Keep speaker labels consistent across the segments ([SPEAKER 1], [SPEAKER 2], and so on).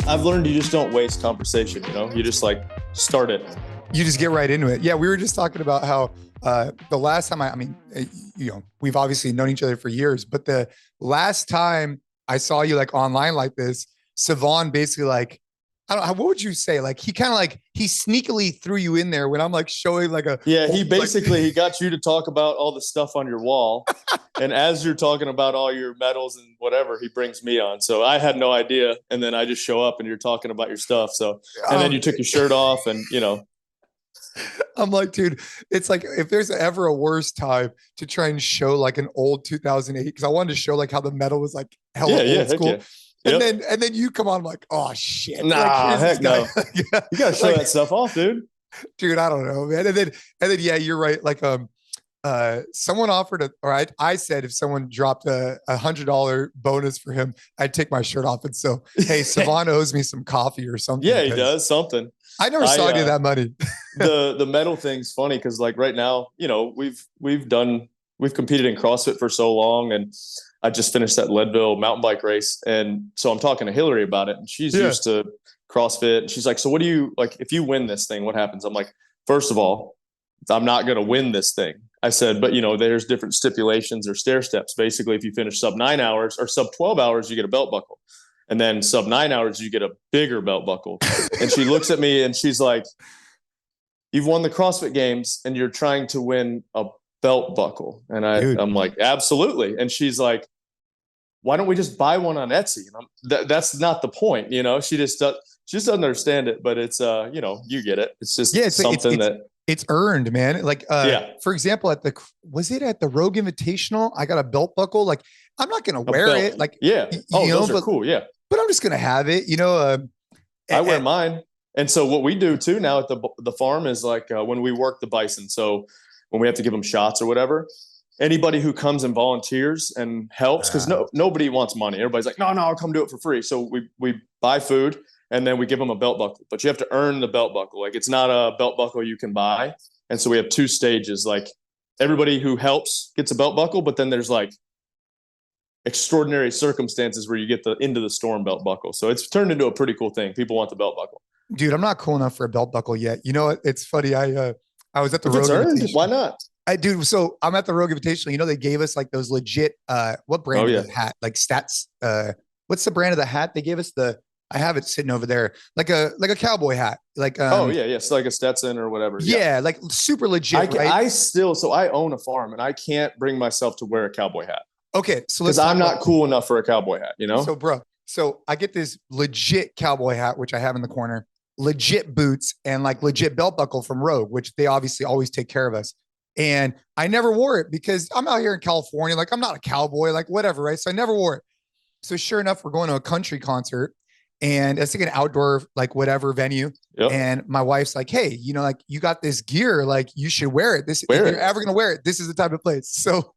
[SPEAKER 1] I've learned you just don't waste conversation, you just like start it.
[SPEAKER 2] You just get right into it. Yeah. We were just talking about how the last time we've obviously known each other for years, but the last time I saw you like online like this, Savon basically like, I don't know, what would you say? Like he kind of like, he sneakily threw you in there when I'm like showing like a.
[SPEAKER 1] Yeah. He got you to talk about all the stuff on your wall. And as you're talking about all your medals and whatever, he brings me on. So I had no idea. And then I just show up and you're talking about your stuff. So, and then you took your shirt off and,
[SPEAKER 2] I'm like, dude, it's like if there's ever a worse time to try and show like an old 2008, because I wanted to show like how the medal was like hella old school. Yeah. And then you come on, I'm like, oh shit.
[SPEAKER 1] Nah,
[SPEAKER 2] like,
[SPEAKER 1] heck no. You gotta show that stuff off, dude.
[SPEAKER 2] Dude, I don't know, man. And then yeah, you're right. Like someone offered I said if someone dropped a $100 bonus for him, I'd take my shirt off. And so, hey, Savon owes me some coffee or something.
[SPEAKER 1] Yeah, he does something.
[SPEAKER 2] I never saw any of that money.
[SPEAKER 1] the medal thing's funny because like right now, we've competed in CrossFit for so long, and I just finished that Leadville mountain bike race, and so I'm talking to Hillary about it, and she's used to CrossFit, and she's like, "So what do you like if you win this thing? What happens?" I'm like, first of all, I'm not going to win this thing. I said, but there's different stipulations or stair steps. Basically, if you finish sub 9 hours or sub 12 hours, you get a belt buckle. And then sub 9 hours, you get a bigger belt buckle. And she looks at me and she's like, you've won the CrossFit Games and you're trying to win a belt buckle. And I'm like, absolutely. And she's like, why don't we just buy one on Etsy? And that's not the point. She just doesn't understand it, but it's, you get it. It's just something that
[SPEAKER 2] it's earned, man. Like, for example, was it at the Rogue Invitational? I got a belt buckle. Like, I'm not going to wear it. Like,
[SPEAKER 1] those are cool. Yeah.
[SPEAKER 2] But I'm just going to have it,
[SPEAKER 1] I wear mine. And so what we do too now at the farm is like when we work the bison. So when we have to give them shots or whatever, anybody who comes and volunteers and helps, because nobody wants money. Everybody's like, no, I'll come do it for free. So we buy food and then we give them a belt buckle, but you have to earn the belt buckle. Like it's not a belt buckle you can buy. And so we have 2 stages. Like everybody who helps gets a belt buckle, but then there's like extraordinary circumstances where you get the into the storm belt buckle. So it's turned into a pretty cool thing. People want the belt buckle.
[SPEAKER 2] Dude, I'm not cool enough for a belt buckle yet. You know what? It's funny. I was at the Rogue Invitational.
[SPEAKER 1] Why not?
[SPEAKER 2] So I'm at the Rogue Invitational. They gave us like those legit, what brand of the hat? Like Stats. What's the brand of the hat? They gave us I have it sitting over there, like a cowboy hat. Like,
[SPEAKER 1] it's like a Stetson or whatever.
[SPEAKER 2] Yeah. Like super legit.
[SPEAKER 1] I own a farm and I can't bring myself to wear a cowboy hat.
[SPEAKER 2] Okay. So
[SPEAKER 1] because I'm not cool enough for a cowboy hat,
[SPEAKER 2] So I get this legit cowboy hat, which I have in the corner, legit boots and like legit belt buckle from Rogue, which they obviously always take care of us. And I never wore it because I'm out here in California. Like I'm not a cowboy, like whatever. Right. So I never wore it. So sure enough, we're going to a country concert and it's like an outdoor, like whatever venue. Yep. And my wife's like, hey, like you got this gear, like you should wear it. If you're ever going to wear it, this is the type of place. So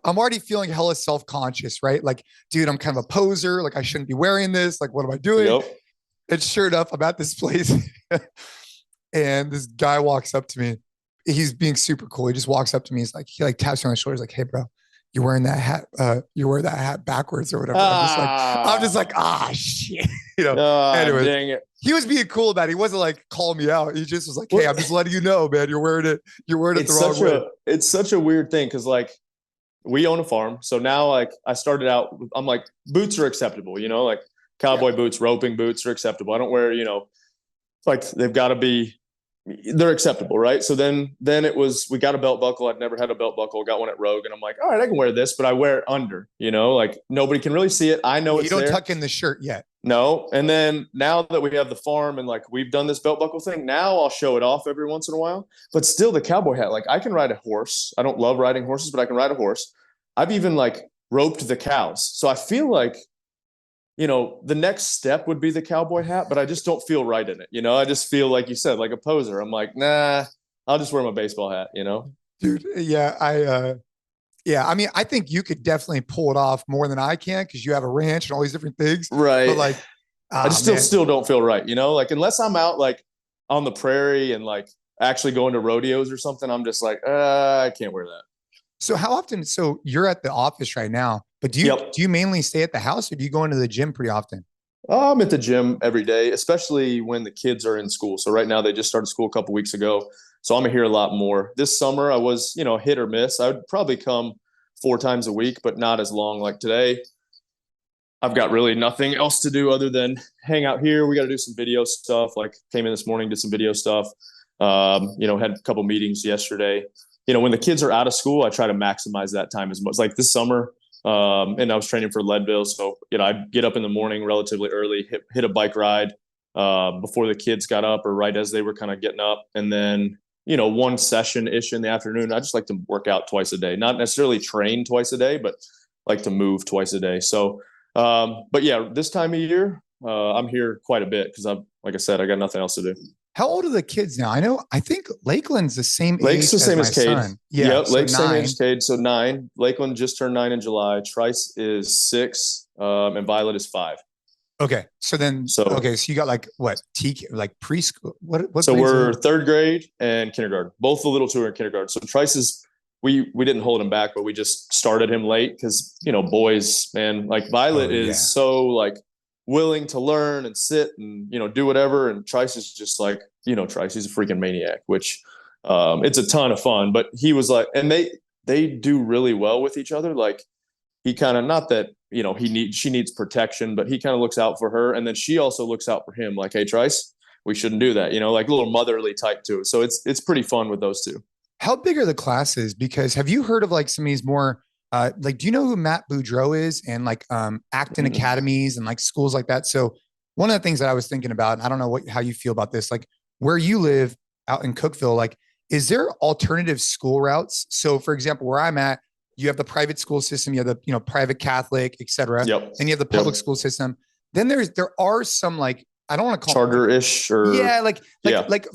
[SPEAKER 2] I'm already feeling hella self-conscious, right? Like, dude, I'm kind of a poser. Like I shouldn't be wearing this. Like, what am I doing?
[SPEAKER 1] Yep.
[SPEAKER 2] And sure enough, I'm at this place and this guy walks up to me. He's being super cool. He just walks up to me. He like taps me on the shoulder. He's like, hey bro, you're wearing that hat. You wear that hat backwards or whatever. I'm just like, shit. Anyways,
[SPEAKER 1] dang it.
[SPEAKER 2] He was being cool about it. He wasn't like calling me out. He just was like, hey, I'm just letting you know, man, you're wearing it the wrong way.
[SPEAKER 1] It's such a weird thing. Cause like, we own a farm. So now like I started out, I'm like, boots are acceptable, like cowboy boots, roping boots are acceptable. I don't wear, like they've got to be, they're acceptable. Right. So then we got a belt buckle. I'd never had a belt buckle. Got one at Rogue and I'm like, all right, I can wear this, but I wear it under, like nobody can really see it. I know it's
[SPEAKER 2] you don't
[SPEAKER 1] there.
[SPEAKER 2] Tuck in the shirt yet.
[SPEAKER 1] No. And then now that we have the farm and like we've done this belt buckle thing, now I'll show it off every once in a while. But still the cowboy hat, like I can ride a horse. I don't love riding horses, but I can ride a horse. I've even like roped the cows. So I feel like, the next step would be the cowboy hat, but I just don't feel right in it. I just feel like you said, like a poser. I'm like, nah, I'll just wear my baseball hat,
[SPEAKER 2] Dude, yeah, I mean, I think you could definitely pull it off more than I can because you have a ranch and all these different things.
[SPEAKER 1] Right.
[SPEAKER 2] But like,
[SPEAKER 1] I just still don't feel right, like unless I'm out like on the prairie and like actually going to rodeos or something, I'm just like, I can't wear that.
[SPEAKER 2] So how often, so you're at the office right now, but do you mainly stay at the house or do you go into the gym pretty often?
[SPEAKER 1] I'm at the gym every day, especially when the kids are in school. So right now they just started school a couple weeks ago. So I'm here a lot more. This summer I was, hit or miss. I would probably come 4 times a week, but not as long. Like today, I've got really nothing else to do other than hang out here. We got to do some video stuff. Like came in this morning, did some video stuff. Had a couple meetings yesterday. When the kids are out of school, I try to maximize that time as much. Like this summer, and I was training for Leadville. So, I'd get up in the morning relatively early, hit a bike ride before the kids got up or right as they were kind of getting up. And then, one session-ish in the afternoon. I just like to work out twice a day, not necessarily train twice a day, but like to move twice a day. So, but yeah, this time of year, I'm here quite a bit because like I said, I got nothing else to do.
[SPEAKER 2] How old are the kids now? I think Lakeland's the same
[SPEAKER 1] Lake's
[SPEAKER 2] age
[SPEAKER 1] the same
[SPEAKER 2] as
[SPEAKER 1] as Cade.
[SPEAKER 2] son. Yeah,
[SPEAKER 1] Yep,
[SPEAKER 2] so
[SPEAKER 1] Lake's same
[SPEAKER 2] 9.
[SPEAKER 1] age as Cade. So 9. Lakeland just turned 9 in July. Trice is 6, and Violet is 5.
[SPEAKER 2] Okay. So you got like what? Like preschool? What
[SPEAKER 1] so we're third grade and kindergarten. Both the little two are in kindergarten. So Trice is, we didn't hold him back, but we just started him late because, boys, man, like Violet is so like willing to learn and sit and, do whatever. And Trice is just like, Trice, he's a freaking maniac, which it's a ton of fun. But he was like, and they do really well with each other. Like he kind of, not that, she needs protection, but he kind of looks out for her. And then she also looks out for him like, hey, Trice, we shouldn't do that, like a little motherly type to it. So it's pretty fun with those two.
[SPEAKER 2] How big are the classes? Because have you heard of like some of these more, like, do you know who Matt Boudreau is and like Acton academies and like schools like that? So one of the things that I was thinking about, I don't know how you feel about this, like where you live out in Cookeville, like, is there alternative school routes? So for example, where I'm at, you have the private school system, you have the, private Catholic, et cetera.
[SPEAKER 1] Yep.
[SPEAKER 2] And you have the public school system. Then there are some like, I don't want to call
[SPEAKER 1] charter-ish or
[SPEAKER 2] like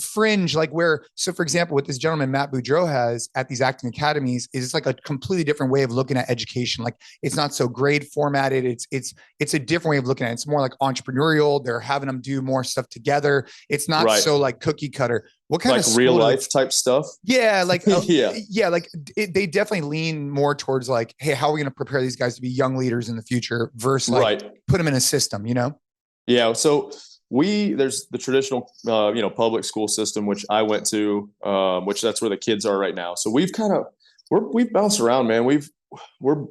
[SPEAKER 2] fringe, like where, so for example, what this gentleman, Matt Boudreau, has at these acting academies is it's like a completely different way of looking at education. Like it's not so grade formatted. It's a different way of looking at it. It's more like entrepreneurial. They're having them do more stuff together. It's not so like cookie cutter. What kind
[SPEAKER 1] like
[SPEAKER 2] of
[SPEAKER 1] real life type stuff?
[SPEAKER 2] Yeah. Like, they definitely lean more towards like, hey, how are we going to prepare these guys to be young leaders in the future versus like put them in a system,
[SPEAKER 1] Yeah. So there's the traditional, public school system, which I went to, which that's where the kids are right now. So we've bounced around, man. We're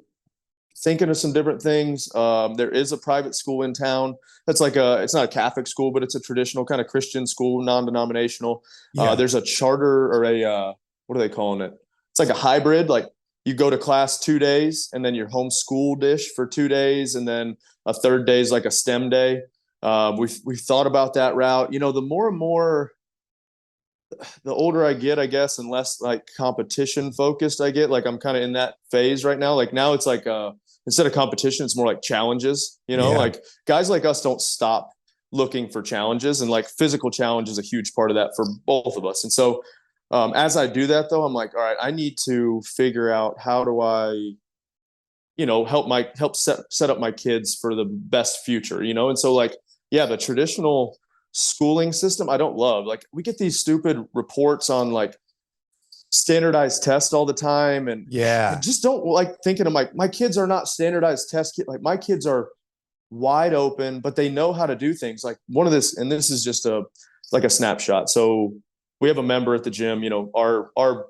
[SPEAKER 1] thinking of some different things. There is a private school in town. That's like it's not a Catholic school, but it's a traditional kind of Christian school, non-denominational. There's a charter or what are they calling it? It's like a hybrid. Like you go to class 2 days and then you're homeschooled-ish for 2 days. And then a third day is like a STEM day. We've thought about that route. The more and more, the older I get, I guess, and less like competition focused I get. Like I'm kind of in that phase right now. Like now it's like instead of competition, it's more like challenges. Like guys like us don't stop looking for challenges, and like physical challenge is a huge part of that for both of us. And so as I do that, though, I'm like, all right, I need to figure out how do I help set up my kids for the best future, and so like, the traditional schooling system, I don't love. Like we get these stupid reports on like standardized tests all the time. And I just don't like thinking of my kids are not standardized test kids. Like my kids are wide open, but they know how to do things. Like and this is just a snapshot. So we have a member at the gym, our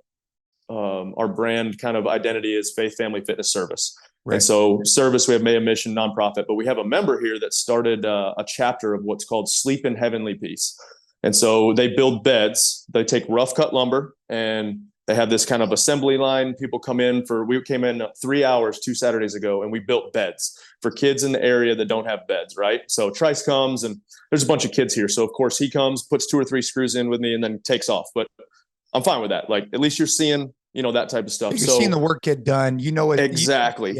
[SPEAKER 1] brand kind of identity is faith, family, fitness, service. Right. And so service, we have a mission, nonprofit, but we have a member here that started a chapter of what's called Sleep in Heavenly Peace. And so they build beds. They take rough cut lumber and they have this kind of assembly line. People come in we came in 3 hours 2 Saturdays ago and we built beds for kids in the area that don't have beds, right? So Trice comes and there's a bunch of kids here. So of course he comes, puts 2 or 3 screws in with me and then takes off. But I'm fine with that. Like at least you're seeing that type of stuff.
[SPEAKER 2] You're seeing the work get done.
[SPEAKER 1] Exactly.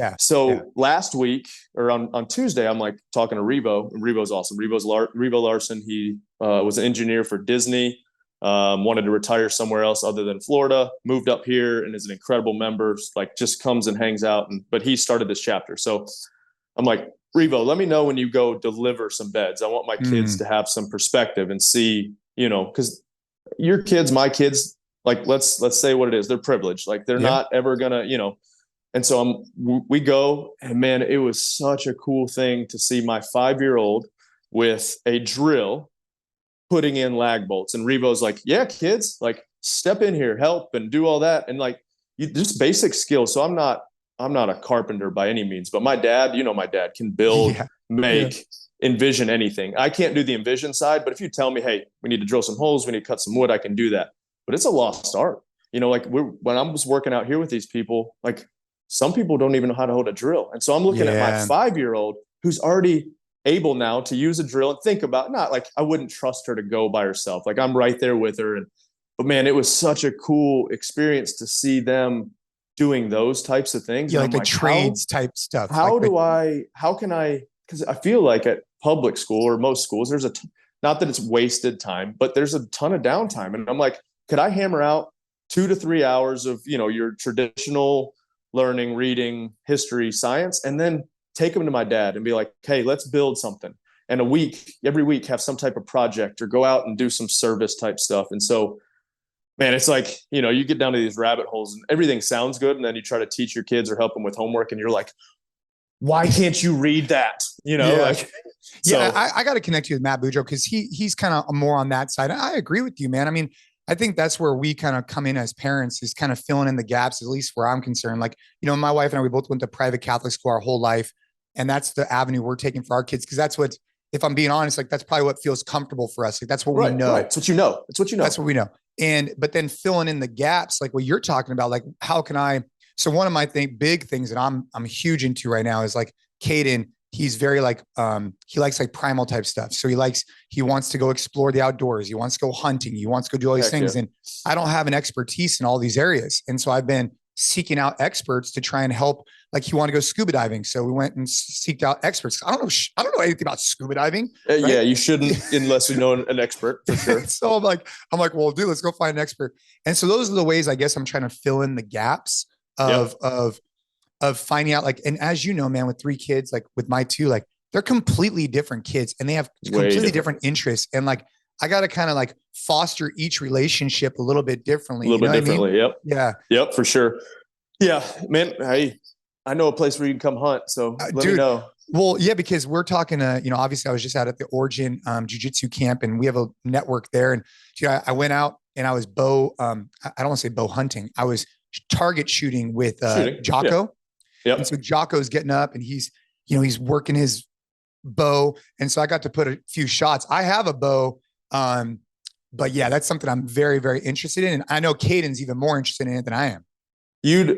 [SPEAKER 1] Last week or on Tuesday, I'm like talking to Revo, and Revo's awesome. Revo Larson. He was an engineer for Disney, wanted to retire somewhere else other than Florida, moved up here and is an incredible member, like just comes and hangs out. But he started this chapter. So I'm like, Revo, let me know when you go deliver some beds. I want my kids to have some perspective and see, because your kids, my kids, like, let's say what it is. They're privileged. Like they're not ever gonna, and so we go, and man, it was such a cool thing to see my 5-year-old with a drill, putting in lag bolts. And Revo's like, yeah, kids, like step in here, help and do all that. And like, just basic skills. So I'm not a carpenter by any means, but my dad, my dad can build, make, envision anything. I can't do the envision side, but if you tell me, hey, we need to drill some holes, we need to cut some wood, I can do that. But it's a lost art. Like when I was working out here with these people, like some people don't even know how to hold a drill. And so I'm looking at my 5-year-old who's already able now to use a drill and think about, not like I wouldn't trust her to go by herself. Like I'm right there with her. But man, it was such a cool experience to see them doing those types of things.
[SPEAKER 2] Yeah, like the trades type stuff.
[SPEAKER 1] How can I, because I feel like at public school or most schools, there's not that it's wasted time, but there's a ton of downtime. And I'm like, could I hammer out 2 to 3 hours of, your traditional learning, reading, history, science, and then take them to my dad and be like, hey, let's build something. And every week have some type of project or go out and do some service type stuff. And so, man, it's like, you get down to these rabbit holes and everything sounds good. And then you try to teach your kids or help them with homework. And you're like, why can't you read that? I
[SPEAKER 2] got to connect you with Matt Boudreaux because he's kind of more on that side. I agree with you, man. I mean, I think that's where we kind of come in as parents is kind of filling in the gaps, at least where I'm concerned. Like, my wife and I, we both went to private Catholic school our whole life. And that's the avenue we're taking for our kids. Cause that's what, if I'm being honest, like that's probably what feels comfortable for us. Like that's what we know.
[SPEAKER 1] Right. It's what you know.
[SPEAKER 2] That's what we know. But then filling in the gaps, like what you're talking about, like how can I, so one of my big things that I'm huge into right now is like Caden. He's very like, he likes like primal type stuff. So he wants to go explore the outdoors. He wants to go hunting. He wants to go do all these things. Yeah. And I don't have an expertise in all these areas. And so I've been seeking out experts to try and help. Like he wanted to go scuba diving. So we went and seeked out experts. I don't know anything about scuba diving. Right?
[SPEAKER 1] Yeah. You shouldn't, unless you know an expert for sure.
[SPEAKER 2] So I'm like, well, dude, let's go find an expert. And so those are the ways I guess I'm trying to fill in the gaps of finding out, like, and as you know, man, with 3 kids, like with my 2, like they're completely different kids and they have completely different interests. And like, I got to kind of like foster each relationship a little bit differently.
[SPEAKER 1] A little bit differently. I mean? Yep.
[SPEAKER 2] Yeah.
[SPEAKER 1] Yep. For sure. Yeah, man. I know a place where you can come hunt. So let me know.
[SPEAKER 2] Well, yeah, because we're talking to, obviously I was just out at the Origin Jiu-Jitsu camp and we have a network there. And I went out and I was bow. I don't want to say bow hunting. I was target shooting with Jocko.
[SPEAKER 1] Yeah. Yep.
[SPEAKER 2] And so Jocko's getting up and he's working his bow. And so I got to put a few shots. I have a bow. But yeah, that's something I'm very, very interested in. And I know Caden's even more interested in it than I am.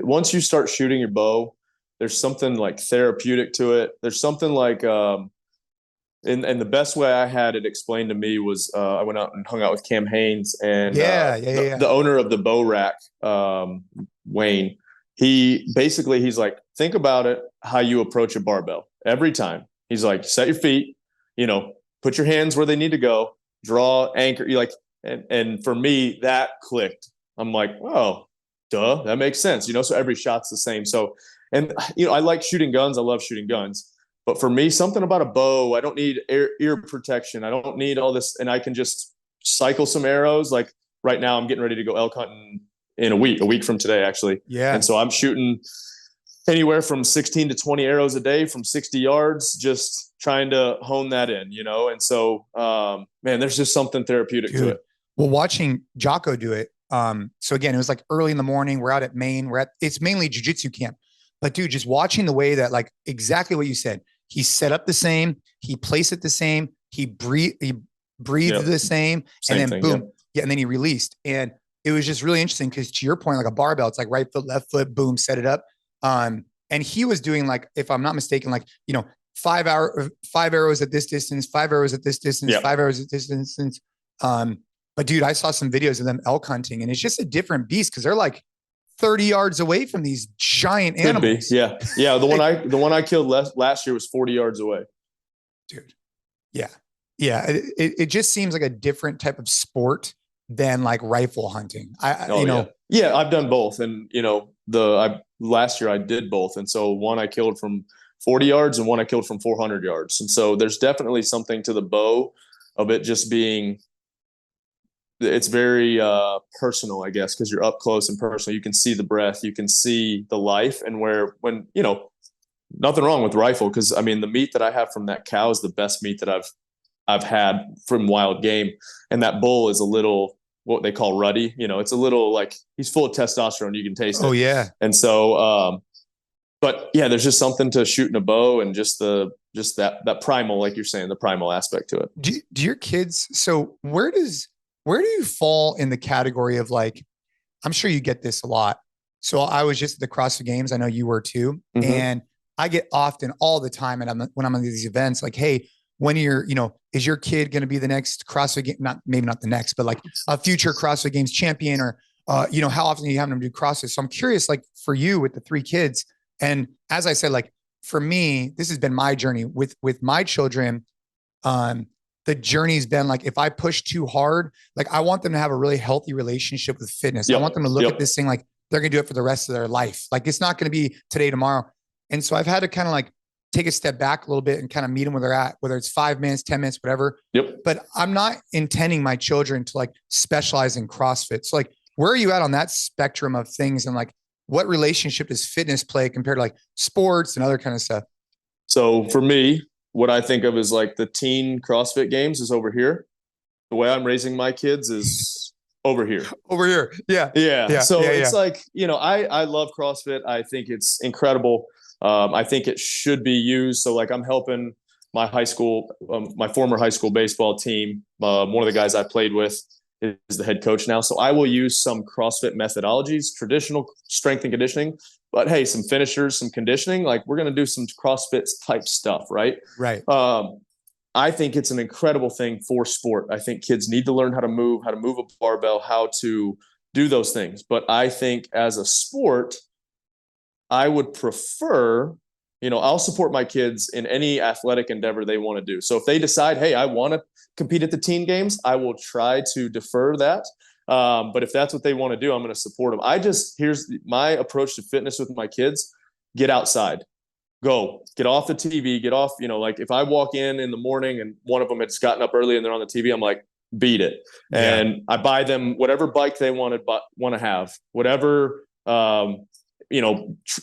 [SPEAKER 1] Once you start shooting your bow, there's something like therapeutic to it. There's something like, and the best way I had it explained to me was, I went out and hung out with Cam Haynes and the owner of the bow rack, Wayne. He's like, think about it, how you approach a barbell every time. He's like, set your feet, put your hands where they need to go, draw, anchor. You like, and for me, that clicked. I'm like, oh, duh, that makes sense. So every shot's the same. So, and I like shooting guns. I love shooting guns, but for me, something about a bow, I don't need ear protection. I don't need all this. And I can just cycle some arrows. Like right now I'm getting ready to go elk hunting in a week from today, actually. Yeah. And so I'm shooting anywhere from 16 to 20 arrows a day from 60 yards, just trying to hone that in, And so, man, there's just something therapeutic to it.
[SPEAKER 2] Well, watching Jocko do it. So again, it was like early in the morning. We're out at Maine. It's mainly jiu-jitsu camp, but dude, just watching the way that, like, exactly what you said, he set up the same, he placed it the same, he breathed the same and then
[SPEAKER 1] thing,
[SPEAKER 2] boom. Yeah. And then he released. And it was just really interesting because to your point, like a barbell, it's like right foot, left foot, boom, set it up. And he was doing, like, if I'm not mistaken, like, 5 arrows at this distance, 5 arrows at this distance, 5 arrows at this distance. But dude, I saw some videos of them elk hunting and it's just a different beast because they're like 30 yards away from these giant animals.
[SPEAKER 1] Yeah. Yeah. The one I killed last year was 40 yards away.
[SPEAKER 2] Dude. Yeah. Yeah. It just seems like a different type of sport than like rifle hunting.
[SPEAKER 1] Yeah, I've done both. And last year I did both. And so one I killed from 40 yards and one I killed from 400 yards. And so there's definitely something to the bow of it just being, it's very personal, I guess, because you're up close and personal. You can see the breath, you can see the life, and nothing wrong with rifle, because I mean the meat that I have from that cow is the best meat that I've I've had from wild game. And that bull is a little, what they call ruddy. It's a little like he's full of testosterone. You can taste it.
[SPEAKER 2] Oh yeah.
[SPEAKER 1] And so, but yeah, there's just something to shooting a bow and just that primal, like you're saying, the primal aspect to it.
[SPEAKER 2] Do your kids, so where do you fall in the category of like, I'm sure you get this a lot. So I was just at the CrossFit Games. I know you were too.
[SPEAKER 1] Mm-hmm.
[SPEAKER 2] And I get often all the time. And when I'm on these events, like, hey, when you're, is your kid going to be the next CrossFit game? Maybe not the next, but like a future CrossFit Games champion, or, how often are you having them do CrossFit? So I'm curious, like for you with the 3 kids. And as I said, like for me, this has been my journey with my children. The journey's been like, if I push too hard, like I want them to have a really healthy relationship with fitness.
[SPEAKER 1] Yep.
[SPEAKER 2] I want them to look at this thing like they're going to do it for the rest of their life. Like it's not going to be today, tomorrow. And so I've had to kind of like take a step back a little bit and kind of meet them where they're at, whether it's 5 minutes, 10 minutes, whatever.
[SPEAKER 1] Yep.
[SPEAKER 2] But I'm not intending my children to like specialize in CrossFit. So like, where are you at on that spectrum of things? And like, what relationship does fitness play compared to like sports and other kind of stuff?
[SPEAKER 1] So for me, what I think of is like the Teen CrossFit Games is over here. The way I'm raising my kids is over here.
[SPEAKER 2] Over here. Yeah.
[SPEAKER 1] Yeah. So it's like, I love CrossFit. I think it's incredible. I think it should be used. So like I'm helping my high school, my former high school baseball team. One of the guys I played with is the head coach now. So I will use some CrossFit methodologies, traditional strength and conditioning, but hey, some finishers, some conditioning, like we're going to do some CrossFit type stuff. Right.
[SPEAKER 2] Right.
[SPEAKER 1] I think it's an incredible thing for sport. I think kids need to learn how to move a barbell, how to do those things. But I think as a sport, I would prefer, I'll support my kids in any athletic endeavor they want to do. So if they decide, hey, I want to compete at the teen games, I will try to defer that. But if that's what they want to do, I'm going to support them. Here's my approach to fitness with my kids: get outside, go, get off the TV, get off, like if I walk in the morning and one of them has gotten up early and they're on the TV, I'm like, beat it. Yeah. And I buy them whatever bike they want to have, whatever,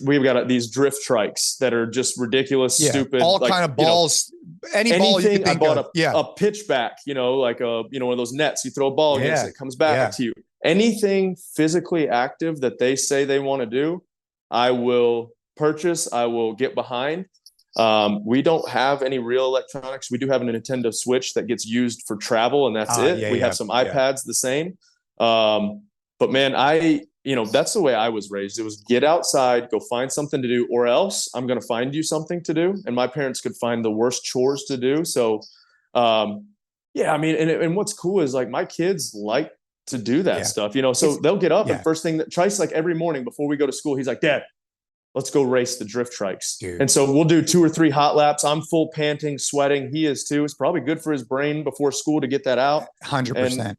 [SPEAKER 1] we've got these drift trikes that are just ridiculous, stupid,
[SPEAKER 2] all kind of balls, any ball you can think of.
[SPEAKER 1] A pitch back, like one of those nets, you throw a ball against it comes back to you. Anything physically active that they say they want to do, I will purchase, I will get behind. We don't have any real electronics. We do have a Nintendo Switch that gets used for travel, and that's it. We have some iPads the same. But man, that's the way I was raised. It was get outside, go find something to do, or else I'm going to find you something to do. And my parents could find the worst chores to do. So, and what's cool is like my kids like to do that stuff, so they'll get up and first thing that Trice, like every morning before we go to school, he's like, Dad, let's go race the drift trikes. Dude. And so we'll do 2 or 3 hot laps. I'm full panting, sweating. He is too. It's probably good for his brain before school to get that out.
[SPEAKER 2] 100%.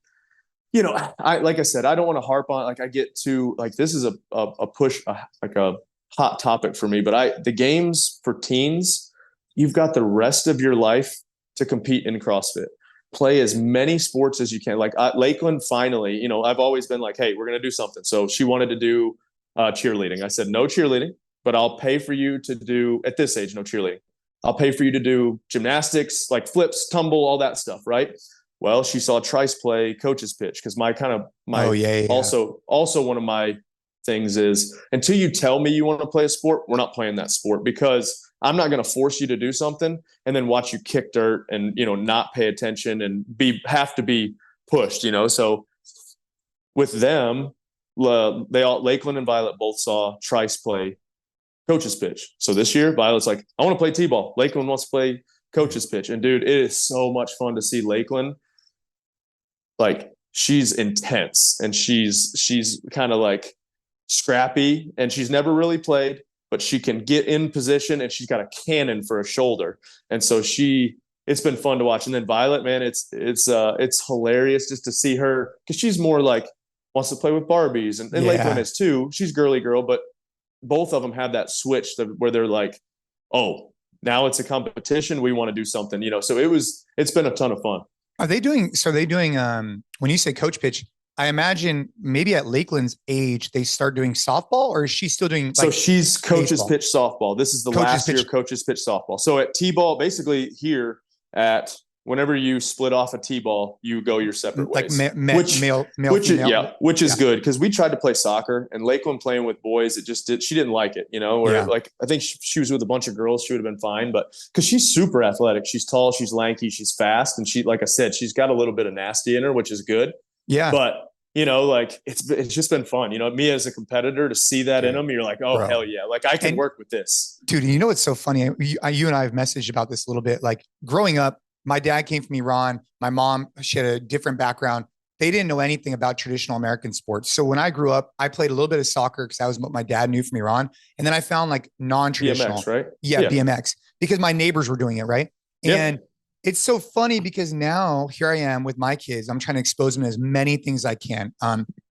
[SPEAKER 1] Like I said, I don't want to harp on, like I get to like, this is a push, like a hot topic for me, but the games for teens, you've got the rest of your life to compete in CrossFit, play as many sports as you can. Like Lakeland, finally, I've always been like, hey, we're going to do something. So she wanted to do cheerleading. I said, no cheerleading, but I'll pay for you to do at this age, no cheerleading. I'll pay for you to do gymnastics, like flips, tumble, all that stuff. Right. Well, she saw Trice play coach's pitch because also one of my things is until you tell me you want to play a sport, we're not playing that sport, because I'm not going to force you to do something and then watch you kick dirt and, not pay attention and have to be pushed, So with them, Lakeland and Violet both saw Trice play coach's pitch. So this year, Violet's like, I want to play T-ball. Lakeland wants to play coach's pitch. And dude, it is so much fun to see Lakeland. Like she's intense and she's kind of like scrappy and she's never really played, but she can get in position and she's got a cannon for a shoulder. And so it's been fun to watch. And then Violet, man, it's hilarious just to see her, because she's more like wants to play with Barbies and Lakeland is too. She's girly girl, but both of them have that switch where they're like, oh, now it's a competition. We want to do something, so it's been a ton of fun.
[SPEAKER 2] Are they doing when you say coach pitch, I imagine maybe at Lakeland's age, they start doing softball, or is she still doing?
[SPEAKER 1] So she's coach's pitch softball. This is the last year coach's pitch softball. So at T-ball, basically here whenever you split off a T-ball, you go your separate
[SPEAKER 2] like
[SPEAKER 1] ways.
[SPEAKER 2] male,
[SPEAKER 1] Which is good, because we tried to play soccer, and Lakeland playing with boys, she didn't like it, where like, I think she was with a bunch of girls, she would have been fine, but because she's super athletic, she's tall, she's lanky, she's fast, and she, like I said, she's got a little bit of nasty in her, which is good.
[SPEAKER 2] Yeah.
[SPEAKER 1] But like it's just been fun, me as a competitor, to see that in them. You're like, oh, bro, hell yeah. Like I can work with this.
[SPEAKER 2] Dude, what's so funny? You and I have messaged about this a little bit. Like growing up, my dad came from Iran. My mom, she had a different background. They didn't know anything about traditional American sports. So when I grew up, I played a little bit of soccer because that was what my dad knew from Iran. And then I found like non-traditional.
[SPEAKER 1] BMX, right?
[SPEAKER 2] Yeah, BMX, because my neighbors were doing it, right? And it's so funny because now here I am with my kids. I'm trying to expose them to as many things as I can.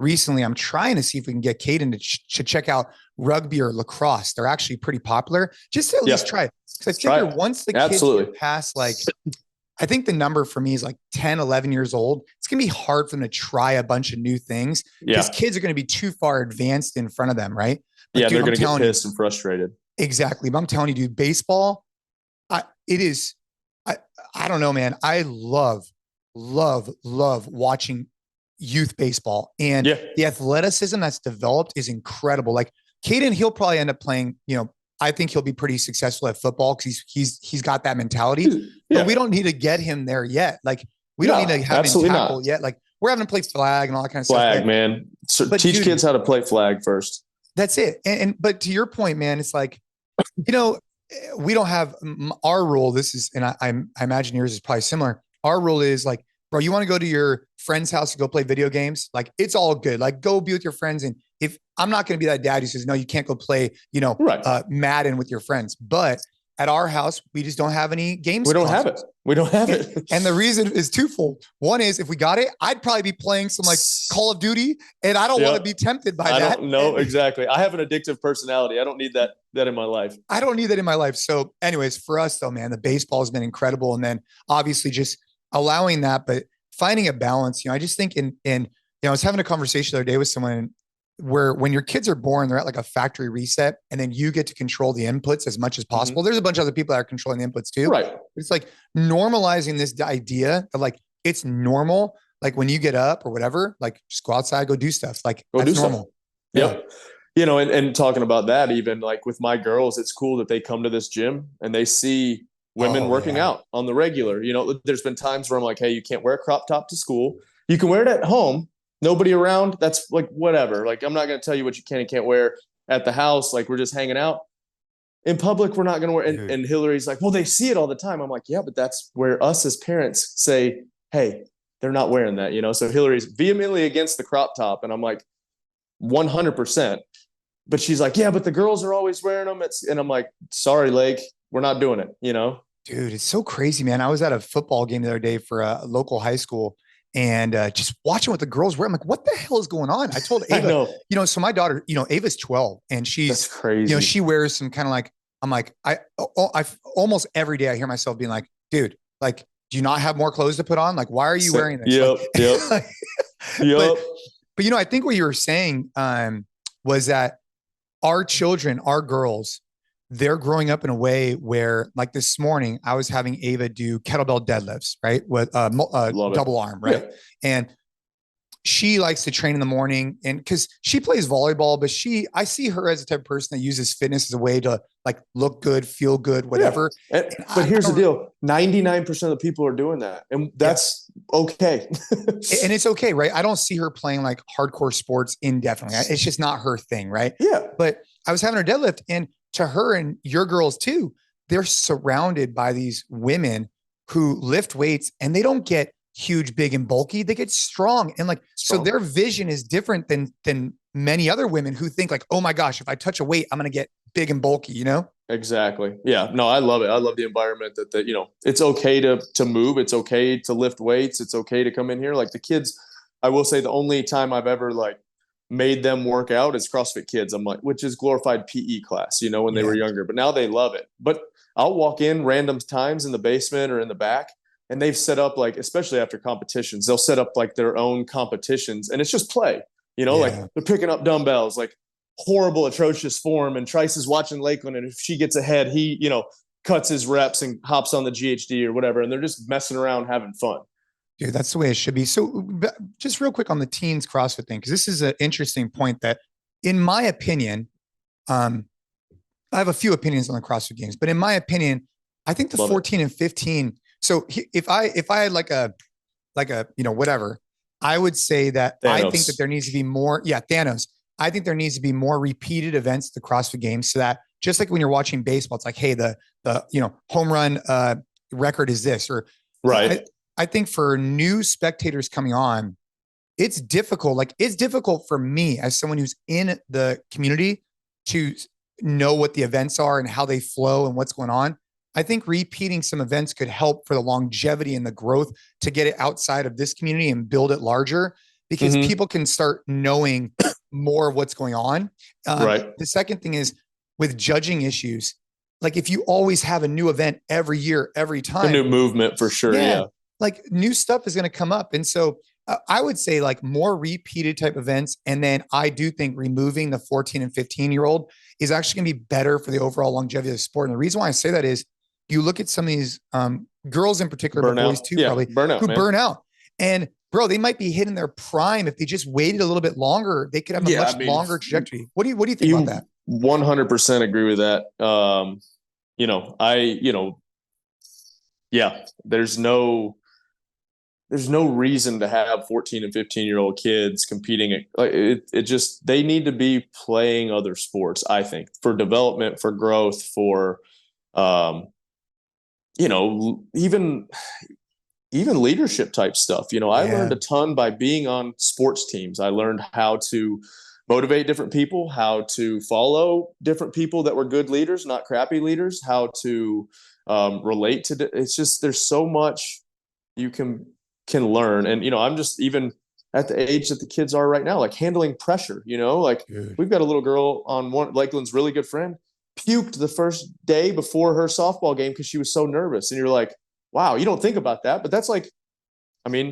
[SPEAKER 2] Recently, I'm trying to see if we can get Caden to check out rugby or lacrosse. They're actually pretty popular. Just to at least try it. Because I figure once the kids get past, like, I think the number for me is like 10, 11 years old. It's going to be hard for them to try a bunch of new things because kids are going to be too far advanced in front of them, right? But
[SPEAKER 1] dude, they're going to get pissed and frustrated.
[SPEAKER 2] Exactly. But I'm telling you, dude, baseball, I don't know, man. I love watching youth baseball, and the athleticism that's developed is incredible. Like Caden, he'll probably end up playing, I think he'll be pretty successful at football because he's got that mentality, but we don't need to get him there yet. Like we don't need to have him tackle yet. Like we're having to play flag and all that kind of stuff.
[SPEAKER 1] Flag, man. So teach kids how to play flag first.
[SPEAKER 2] That's it. But to your point, man, it's like, we don't have our rule. This is, and I imagine yours is probably similar. Our rule is like, bro, you want to go to your friend's house to go play video games? Like it's all good. Like go be with your friends. And if I'm not going to be that dad who says, no, you can't go play, Madden with your friends. But at our house, we just don't have any games.
[SPEAKER 1] We don't have it.
[SPEAKER 2] And the reason is twofold. One is if we got it, I'd probably be playing some like Call of Duty, and I don't want to be tempted by that.
[SPEAKER 1] I don't know. Exactly. I have an addictive personality. I don't need that in my life.
[SPEAKER 2] I don't need that in my life. So anyways, for us though, man, the baseball has been incredible. And then obviously just allowing that, but finding a balance, I just think I was having a conversation the other day with someone where when your kids are born, they're at like a factory reset, and then you get to control the inputs as much as possible. There's a bunch of other people that are controlling the inputs too.
[SPEAKER 1] Right.
[SPEAKER 2] It's like normalizing this idea of like, it's normal. Like when you get up or whatever, like just go outside, go do stuff. Like that's normal.
[SPEAKER 1] Yeah. And talking about that, even like with my girls, it's cool that they come to this gym and they see women working out on the regular. There's been times where I'm like, hey, you can't wear a crop top to school. You can wear it at home. Nobody around. That's like, whatever. Like, I'm not going to tell you what you can and can't wear at the house. Like, we're just hanging out. In public, we're not going to wear. And Hillary's like, well, they see it all the time. I'm like, yeah, but that's where us as parents say, hey, they're not wearing that, So Hillary's vehemently against the crop top. And I'm like, 100%. But she's like, yeah, but the girls are always wearing them. And I'm like, sorry, Lake, we're not doing it, Dude,
[SPEAKER 2] it's so crazy, man. I was at a football game the other day for a local high school, and just watching what the girls wear. I'm like, what the hell is going on? I told Ava, so my daughter, Ava's 12 and
[SPEAKER 1] that's crazy.
[SPEAKER 2] She wears some kind of like, I'm like, I almost every day I hear myself being like, dude, like, do you not have more clothes to put on? Like, why are you wearing this?
[SPEAKER 1] Yep.
[SPEAKER 2] But I think what you were saying was that our children, our girls, they're growing up in a way where, like this morning, I was having Ava do kettlebell deadlifts, right? With double arm, right? Yeah. And she likes to train in the morning, and because she plays volleyball, but I see her as the type of person that uses fitness as a way to like look good, feel good, whatever.
[SPEAKER 1] Yeah. But here's the deal. 99% of the people are doing that. And that's okay.
[SPEAKER 2] And it's okay, right? I don't see her playing like hardcore sports indefinitely. It's just not her thing, right?
[SPEAKER 1] Yeah.
[SPEAKER 2] But I was having her deadlift, and to her and your girls too, they're surrounded by these women who lift weights, and they don't get huge, big, and bulky. They get strong. And like, so their vision is different than many other women who think like, oh my gosh, if I touch a weight, I'm going to get big and bulky,
[SPEAKER 1] Exactly. Yeah. No, I love it. I love the environment that it's okay to move. It's okay to lift weights. It's okay to come in here. Like the kids, I will say the only time I've ever like made them work out is CrossFit Kids. I'm like, which is glorified PE class, when they were younger, but now they love it. But I'll walk in random times in the basement or in the back, and they've set up like, especially after competitions, they'll set up like their own competitions, and it's just play, like they're picking up dumbbells, like horrible, atrocious form. And Trice is watching Lakeland, and if she gets ahead, cuts his reps and hops on the GHD or whatever, and they're just messing around having fun.
[SPEAKER 2] Dude, that's the way it should be. So just real quick on the teens CrossFit thing, because this is an interesting point that, in my opinion, I have a few opinions on the CrossFit Games, but in my opinion, I think the 14 and 15. So if I had like a, whatever, I would say that Thanos. I think that there needs to be more. Yeah. Thanos. I think there needs to be more repeated events at the CrossFit Games, so that just like when you're watching baseball, it's like, hey, the home run record is this, or
[SPEAKER 1] right.
[SPEAKER 2] I think for new spectators coming on, it's difficult. Like, it's difficult for me as someone who's in the community to know what the events are and how they flow and what's going on. I think repeating some events could help for the longevity and the growth to get it outside of this community and build it larger, because people can start knowing more of what's going on.
[SPEAKER 1] Right.
[SPEAKER 2] The second thing is with judging issues. Like, if you always have a new event every year, every time,
[SPEAKER 1] a new movement for sure. Yeah.
[SPEAKER 2] Like, new stuff is going to come up. And so I would say like more repeated type events. And then I do think removing the 14 and 15-year-old is actually going to be better for the overall longevity of the sport. And the reason why I say that is you look at some of these girls in particular, but boys too, probably, who burn out. And bro, they might be hitting their prime. If they just waited a little bit longer, they could have a much longer trajectory. What do you think about that?
[SPEAKER 1] 100% agree with that. There's no reason to have 14 and 15-year-old kids competing. They need to be playing other sports, I think, for development, for growth, for, even leadership type stuff. I learned a ton by being on sports teams. I learned how to motivate different people, how to follow different people that were good leaders, not crappy leaders, how to relate to it's just, there's so much you can learn. And I'm just, even at the age that the kids are right now, like handling pressure. We've got a little girl on one, Lakeland's really good friend, puked the first day before her softball game because she was so nervous. And you're like, wow, you don't think about that, but that's like,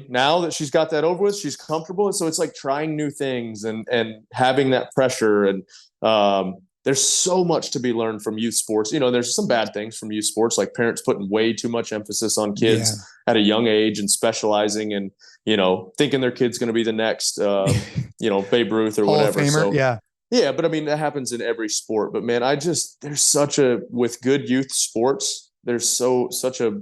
[SPEAKER 1] now that she's got that over with, she's comfortable. And so it's like trying new things and having that pressure. And there's so much to be learned from youth sports. There's some bad things from youth sports, like parents putting way too much emphasis on kids at a young age and specializing and, thinking their kid's going to be the next, Babe Ruth or
[SPEAKER 2] Hall
[SPEAKER 1] whatever.
[SPEAKER 2] of Famer,
[SPEAKER 1] so,
[SPEAKER 2] yeah,
[SPEAKER 1] but that happens in every sport. But man, there's with good youth sports, there's such a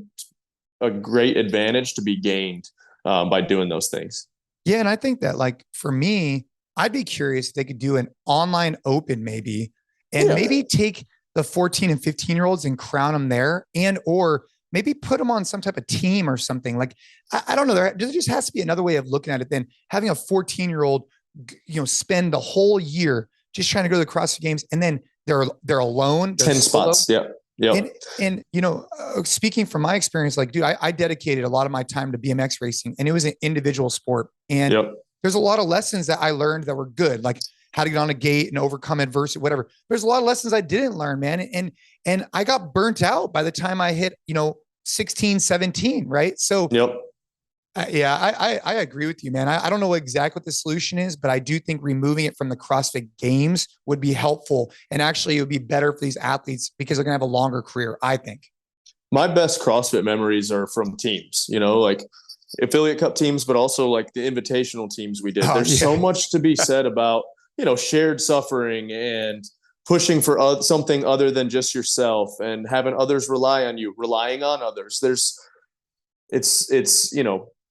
[SPEAKER 1] great advantage to be gained by doing those things.
[SPEAKER 2] Yeah. And I think that, like, for me, I'd be curious if they could do an online open maybe, and maybe take the 14 and 15-year-olds and crown them there, and, or maybe put them on some type of team or something. Like, I don't know. There just has to be another way of looking at it than having a 14-year-old, spend the whole year just trying to go to the CrossFit Games. And then they're alone.
[SPEAKER 1] 10 spots. Yeah. Yeah.
[SPEAKER 2] And speaking from my experience, like, dude, I dedicated a lot of my time to BMX racing, and it was an individual sport. And there's a lot of lessons that I learned that were good, like how to get on a gate and overcome adversity, whatever. There's a lot of lessons I didn't learn, man. And I got burnt out by the time I hit, 16, 17. Right. So I agree with you, man. I don't know exactly what the solution is, but I do think removing it from the CrossFit Games would be helpful. And actually it would be better for these athletes because they're going to have a longer career, I think.
[SPEAKER 1] My best CrossFit memories are from teams, like affiliate cup teams, but also like the invitational teams we did. There's so much to be said about, shared suffering and pushing for something other than just yourself, and having others rely on you, relying on others. It's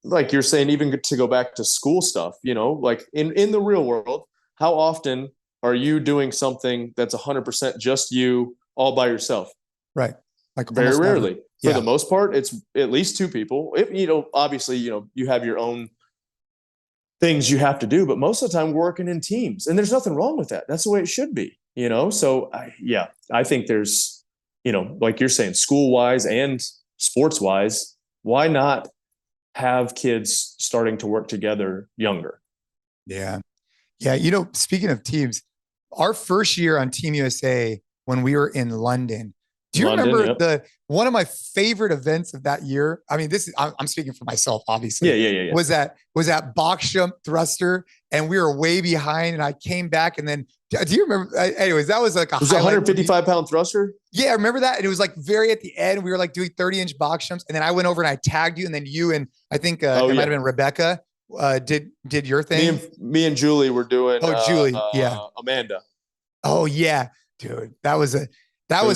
[SPEAKER 1] like you're saying, even to go back to school stuff, like in the real world, how often are you doing something that's 100% just you all by yourself?
[SPEAKER 2] Right. Like
[SPEAKER 1] very rarely. For the most part, it's at least two people. If, obviously, you have your own things you have to do, but most of the time we're working in teams, and there's nothing wrong with that. That's the way it should be, So I think there's, like you're saying, school wise and sports wise, why not have kids starting to work together younger?
[SPEAKER 2] Yeah. Yeah. Speaking of teams, our first year on Team USA, when we were in London, Do you
[SPEAKER 1] London,
[SPEAKER 2] remember
[SPEAKER 1] yep.
[SPEAKER 2] one of my favorite events of that year? I mean, I'm speaking for myself, obviously.
[SPEAKER 1] Yeah.
[SPEAKER 2] Was that box jump thruster, and we were way behind, and I came back, and then do you remember? Anyways, that was like a
[SPEAKER 1] was it 155-pound thruster?
[SPEAKER 2] Yeah, I remember that. And it was like very at the end. We were like doing 30-inch box jumps, and then I went over and I tagged you, and then you and I think it might have been Rebecca did your thing.
[SPEAKER 1] Me and Julie were doing.
[SPEAKER 2] Julie, yeah.
[SPEAKER 1] Amanda.
[SPEAKER 2] Oh yeah, dude, that was a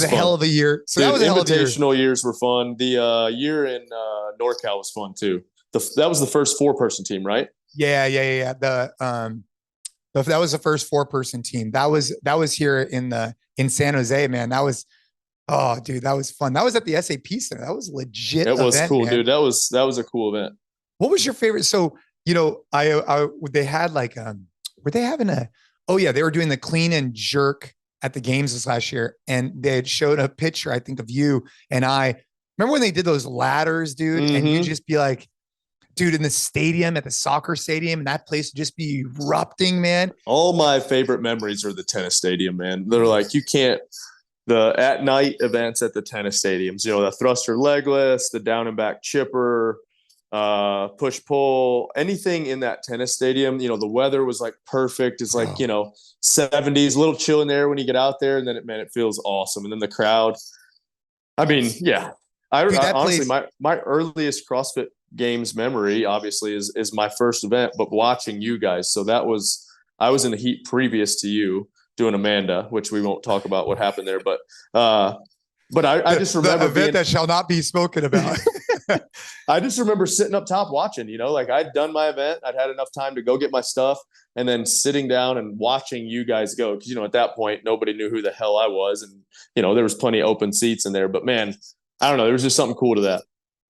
[SPEAKER 2] hell of a year. So
[SPEAKER 1] dude,
[SPEAKER 2] that was a hell of a year.
[SPEAKER 1] Invitational years were fun. The year in NorCal was fun too. That was the first 4-person team, right?
[SPEAKER 2] Yeah. That was the first 4-person team. That was here in San Jose, man. That was, oh dude, that was fun. That was at the SAP Center. That was legit.
[SPEAKER 1] It was
[SPEAKER 2] event,
[SPEAKER 1] cool,
[SPEAKER 2] man.
[SPEAKER 1] dude. That was a cool event.
[SPEAKER 2] What was your favorite? So, they had like, were they having they were doing the clean and jerk at the games this last year. And they had showed a picture, I think, of you and I. Remember when they did those ladders, dude? Mm-hmm. And you just be like, dude, in the stadium, at the soccer stadium, and that place would just be erupting, man.
[SPEAKER 1] All my favorite memories are the tennis stadium, man. They're like, the at night events at the tennis stadiums, the thruster legless, the down and back chipper, push pull, anything in that tennis stadium. The weather was like perfect. It's like, 70s, a little chill in there when you get out there, and then it feels awesome. And then the crowd, I mean, yeah. Dude, honestly, my earliest CrossFit Games memory obviously is my first event, but watching you guys. So I was in the heat previous to you doing Amanda, which we won't talk about what happened there, but I just remember
[SPEAKER 2] the event that shall not be spoken about.
[SPEAKER 1] I just remember sitting up top watching, like I'd done my event. I'd had enough time to go get my stuff, and then sitting down and watching you guys go. Cause at that point, nobody knew who the hell I was. And, there was plenty of open seats in there, but man, I don't know. There was just something cool to that.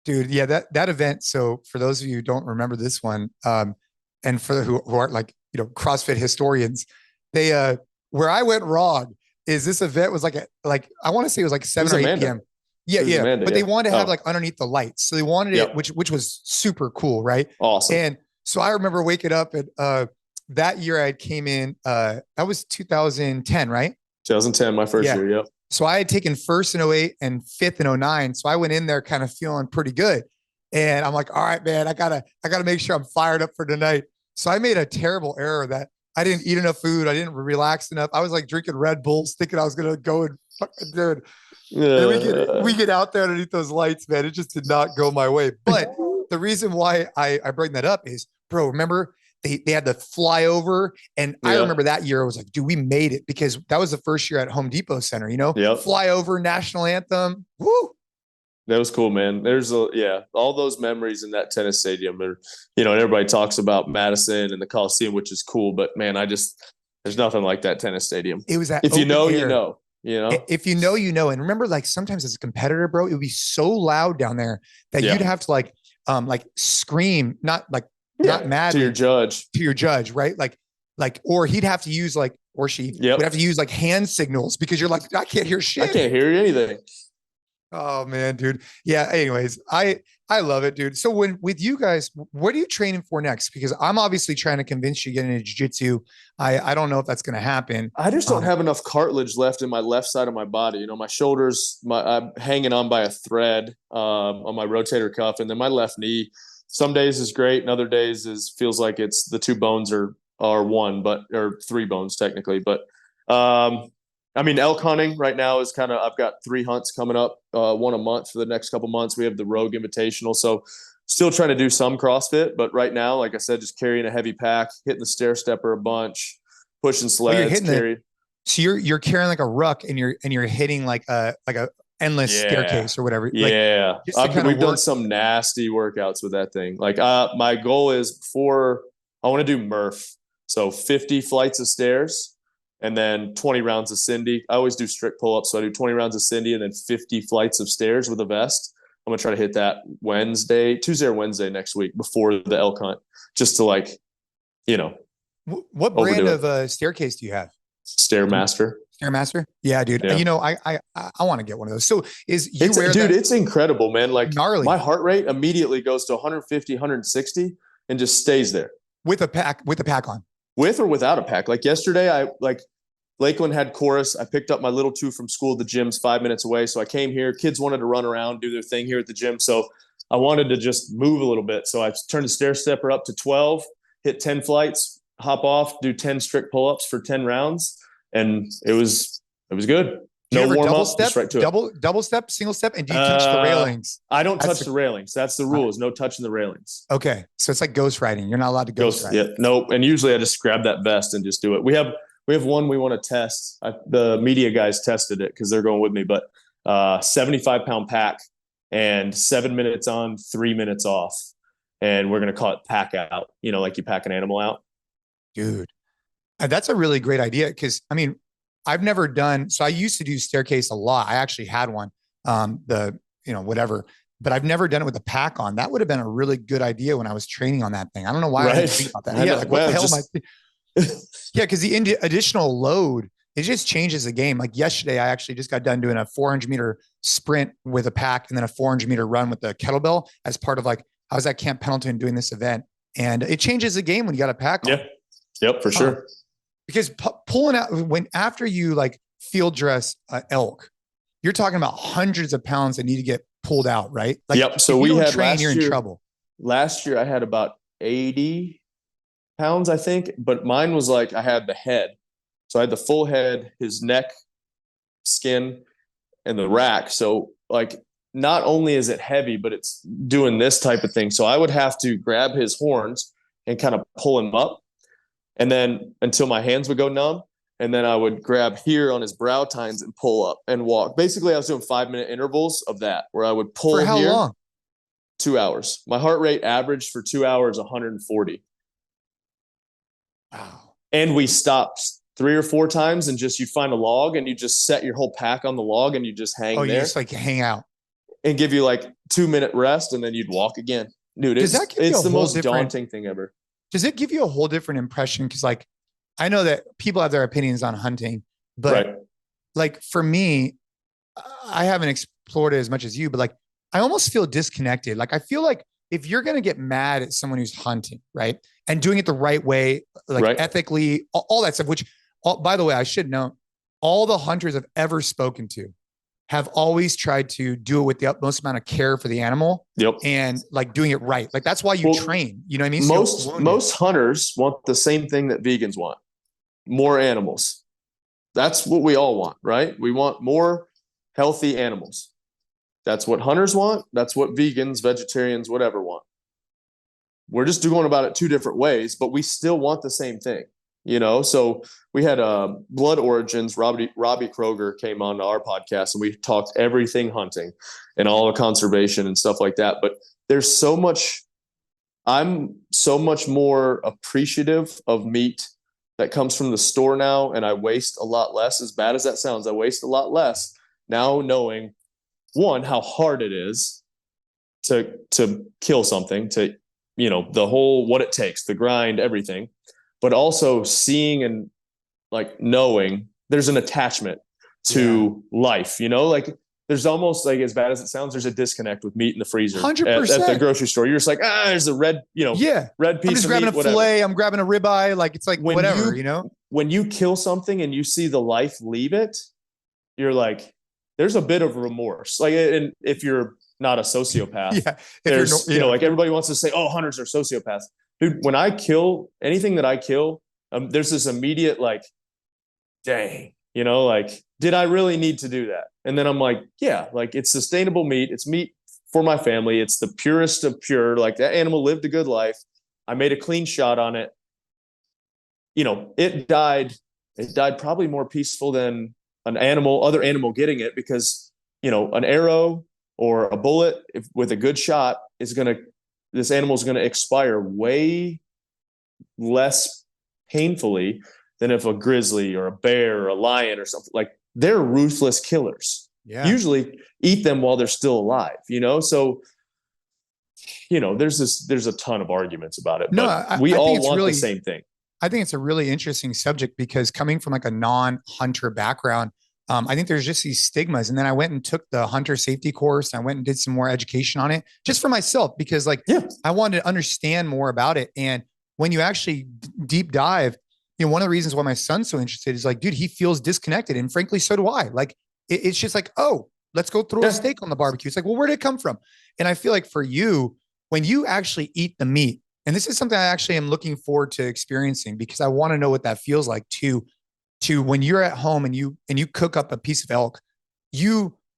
[SPEAKER 2] Dude. Yeah. That event. So for those of you who don't remember this one, and for who aren't like, CrossFit historians, they, where I went wrong is this event was I want to say it was like 7 or 8 p.m. Yeah. Amanda, but they wanted to have like underneath the lights. So they wanted it, which was super cool. Right.
[SPEAKER 1] Awesome.
[SPEAKER 2] And so I remember waking up and, that year I came in, that was 2010, right?
[SPEAKER 1] 2010, my first year. Yep.
[SPEAKER 2] So I had taken first in 08 and 5th in 09. So I went in there kind of feeling pretty good. And I'm like, all right, man, I gotta make sure I'm fired up for tonight. So I made a terrible error that I didn't eat enough food. I didn't relax enough. I was like drinking Red Bulls, thinking I was going to go and fucking do it. And we get out there underneath those lights, man. It just did not go my way. But the reason why I bring that up is, bro, remember they had the flyover. And I remember that year I was like, dude, we made it, because that was the first year at Home Depot Center, flyover, national anthem. Woo.
[SPEAKER 1] That was cool, man. There's all those memories in that tennis stadium are, and everybody talks about Madison and the Coliseum, which is cool, but man, there's nothing like that tennis stadium.
[SPEAKER 2] It was that
[SPEAKER 1] if you know,
[SPEAKER 2] air.
[SPEAKER 1] If
[SPEAKER 2] you know, and remember, like sometimes as a competitor, bro, it would be so loud down there that you'd have to like scream, not mad
[SPEAKER 1] to your
[SPEAKER 2] judge, right? Or he'd have to use or she would have to use hand signals, because you're like, I can't hear shit.
[SPEAKER 1] I can't hear anything.
[SPEAKER 2] Oh man, dude. Yeah. Anyways, I love it, dude. So with you guys, what are you training for next? Because I'm obviously trying to convince you to get into jiu-jitsu. I don't know if that's going to happen.
[SPEAKER 1] I just don't have enough cartilage left in my left side of my body. My shoulders, I'm hanging on by a thread on my rotator cuff, and then my left knee. Some days is great, and other days feels like it's the 2 bones are one, or 3 bones technically. But elk hunting right now is I've got 3 hunts coming up, 1 a month for the next couple months. We have the Rogue Invitational. So still trying to do some CrossFit, but right now, like I said, just carrying a heavy pack, hitting the stair stepper a bunch, pushing sleds.
[SPEAKER 2] So you're carrying like a ruck, and you're hitting like a endless staircase or whatever.
[SPEAKER 1] Yeah. We've done some nasty workouts with that thing. My goal is I want to do Murph. So 50 flights of stairs, and then 20 rounds of Cindy. I always do strict pull-ups. So I do 20 rounds of Cindy and then 50 flights of stairs with a vest. I'm going to try to hit that Tuesday or Wednesday next week before the elk hunt, just to
[SPEAKER 2] What brand of staircase do you have?
[SPEAKER 1] Stairmaster.
[SPEAKER 2] Stairmaster? Yeah, dude. Yeah. I want to get one of those. So
[SPEAKER 1] it's incredible, man. Like
[SPEAKER 2] gnarly.
[SPEAKER 1] My heart rate immediately goes to 150, 160 and just stays there.
[SPEAKER 2] With a pack on.
[SPEAKER 1] With or without a pack. Like yesterday, Lakeland had chorus. I picked up my little two from school. The gym's 5 minutes away. So I came here. Kids wanted to run around, do their thing here at the gym. So I wanted to just move a little bit. So I turned the stair stepper up to 12, hit 10 flights, hop off, do 10 strict pull-ups for 10 rounds. And it was good. No warm up, just right to it.
[SPEAKER 2] Double step, single step, and do you touch the railings?
[SPEAKER 1] I don't touch the railings. That's the rule, is no touching the railings.
[SPEAKER 2] Okay. So it's like ghost riding. You're not allowed to ghost ride.
[SPEAKER 1] Yeah, nope. And usually I just grab that vest and just do it. We have one we want to test. The media guys tested it because they're going with me, but 75-pound pack and 7 minutes on, 3 minutes off. And we're going to call it pack out, like you pack an animal out.
[SPEAKER 2] Dude, that's a really great idea. Because I mean, I've never done, so I used to do staircase a lot. I actually had one, whatever, but I've never done it with a pack on. That would have been a really good idea when I was training on that thing. I don't know why I didn't think about that. Yeah. Like, what the hell am I? Yeah. Cause the additional load, it just changes the game. Like yesterday, I actually just got done doing a 400-meter sprint with a pack and then a 400-meter run with the kettlebell as part of like, I was at Camp Pendleton doing this event, and it changes the game when you got a pack on.
[SPEAKER 1] Yeah. Yep, for sure.
[SPEAKER 2] Because pulling out after you like field dress elk, you're talking about hundreds of pounds that need to get pulled out, right? Like,
[SPEAKER 1] yep. So we had
[SPEAKER 2] you're in trouble.
[SPEAKER 1] Last year I had about 80 pounds, I think, but mine was like, I had the head. So I had the full head, his neck, skin, and the rack. So like, not only is it heavy, but it's doing this type of thing. So I would have to grab his horns and kind of pull him up. And then until my hands would go numb. And then I would grab here on his brow tines and pull up and walk. Basically, I was doing 5-minute intervals of that, where I would pull
[SPEAKER 2] for how
[SPEAKER 1] here.
[SPEAKER 2] Long?
[SPEAKER 1] 2 hours. My heart rate averaged for 2 hours, 140.
[SPEAKER 2] Wow.
[SPEAKER 1] And we stopped 3 or 4 times and you'd find a log and you just set your whole pack on the log and you just hang there.
[SPEAKER 2] You just like hang out.
[SPEAKER 1] And give you like 2-minute rest and then you'd walk again. Dude, it's the most daunting thing ever.
[SPEAKER 2] Does it give you a whole different impression? Because like, I know that people have their opinions on hunting, but like for me, I haven't explored it as much as you, but like, I almost feel disconnected. Like, I feel like if you're going to get mad at someone who's hunting, right, and doing it the right way, like ethically, all that stuff, which by the way, I should know, all the hunters I've ever spoken to have always tried to do it with the utmost amount of care for the animal.
[SPEAKER 1] Yep.
[SPEAKER 2] And like doing it right. Like that's why you train, you know what I mean?
[SPEAKER 1] Most hunters want the same thing that vegans want. More animals. That's what we all want, right? We want more healthy animals. That's what hunters want. That's what vegans, vegetarians, whatever want. We're just going about it 2 different ways, but we still want the same thing. So we had Blood Origins. Robbie Kroger came on our podcast and we talked everything hunting and all the conservation and stuff like that. But there's so much, I'm so much more appreciative of meat that comes from the store now. And I waste a lot less. As bad as that sounds, I waste a lot less now knowing, one, how hard it is to kill something, to, the whole, what it takes, the grind, everything. But also seeing and like knowing there's an attachment to life, like there's almost like, as bad as it sounds, there's a disconnect with meat in the freezer
[SPEAKER 2] 100%.
[SPEAKER 1] At the grocery store. You're just like, there's a red, red piece
[SPEAKER 2] I'm just
[SPEAKER 1] of
[SPEAKER 2] grabbing
[SPEAKER 1] meat,
[SPEAKER 2] a fillet. I'm grabbing a ribeye. Like, it's like whatever,
[SPEAKER 1] when you kill something and you see the life leave it, you're like, there's a bit of remorse. Like, and if you're not a sociopath, there's, like everybody wants to say, hunters are sociopaths. Dude, when I kill anything that I kill, there's this immediate like, dang, like, did I really need to do that? And then I'm like, yeah, like it's sustainable meat. It's meat for my family. It's the purest of pure. Like that animal lived a good life. I made a clean shot on it. It died probably more peaceful than other animal getting it, because, an arrow or a bullet with a good shot this animal is going to expire way less painfully than if a grizzly or a bear or a lion or something, like, they're ruthless killers. Yeah. Usually eat them while they're still alive, so, there's a ton of arguments about it.
[SPEAKER 2] No,
[SPEAKER 1] but we all want the same thing.
[SPEAKER 2] I think it's a really interesting subject, because coming from like a non-hunter background, I think there's just these stigmas. And then I went and took the hunter safety course. And I went and did some more education on it just for myself, because I wanted to understand more about it. And when you actually deep dive, one of the reasons why my son's so interested is like, dude, he feels disconnected. And frankly, so do I. Like, it's just like, oh, let's go throw a steak on the barbecue. It's like, well, where did it come from? And I feel like for you, when you actually eat the meat, and this is something I actually am looking forward to experiencing, because I want to know what that feels like to when you're at home and you cook up a piece of elk,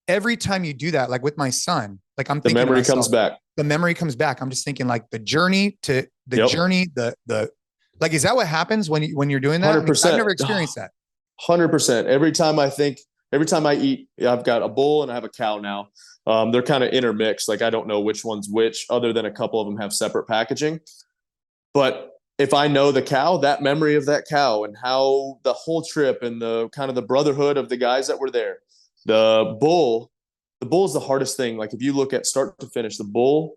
[SPEAKER 2] every time you do that, like with my son, like I'm thinking
[SPEAKER 1] the memory comes back.
[SPEAKER 2] The memory comes back. I'm just thinking like the journey to the journey, the like, is that what happens when you're doing that?
[SPEAKER 1] 100%.
[SPEAKER 2] I've never experienced that.
[SPEAKER 1] 100%. Every time I eat, I've got a bull and I have a cow now. They're kind of intermixed. Like, I don't know which one's which, other than a couple of them have separate packaging. But if I know the cow, that memory of that cow and how the whole trip and the kind of the brotherhood of the guys that were there, the bull is the hardest thing. Like, if you look at start to finish, the bull,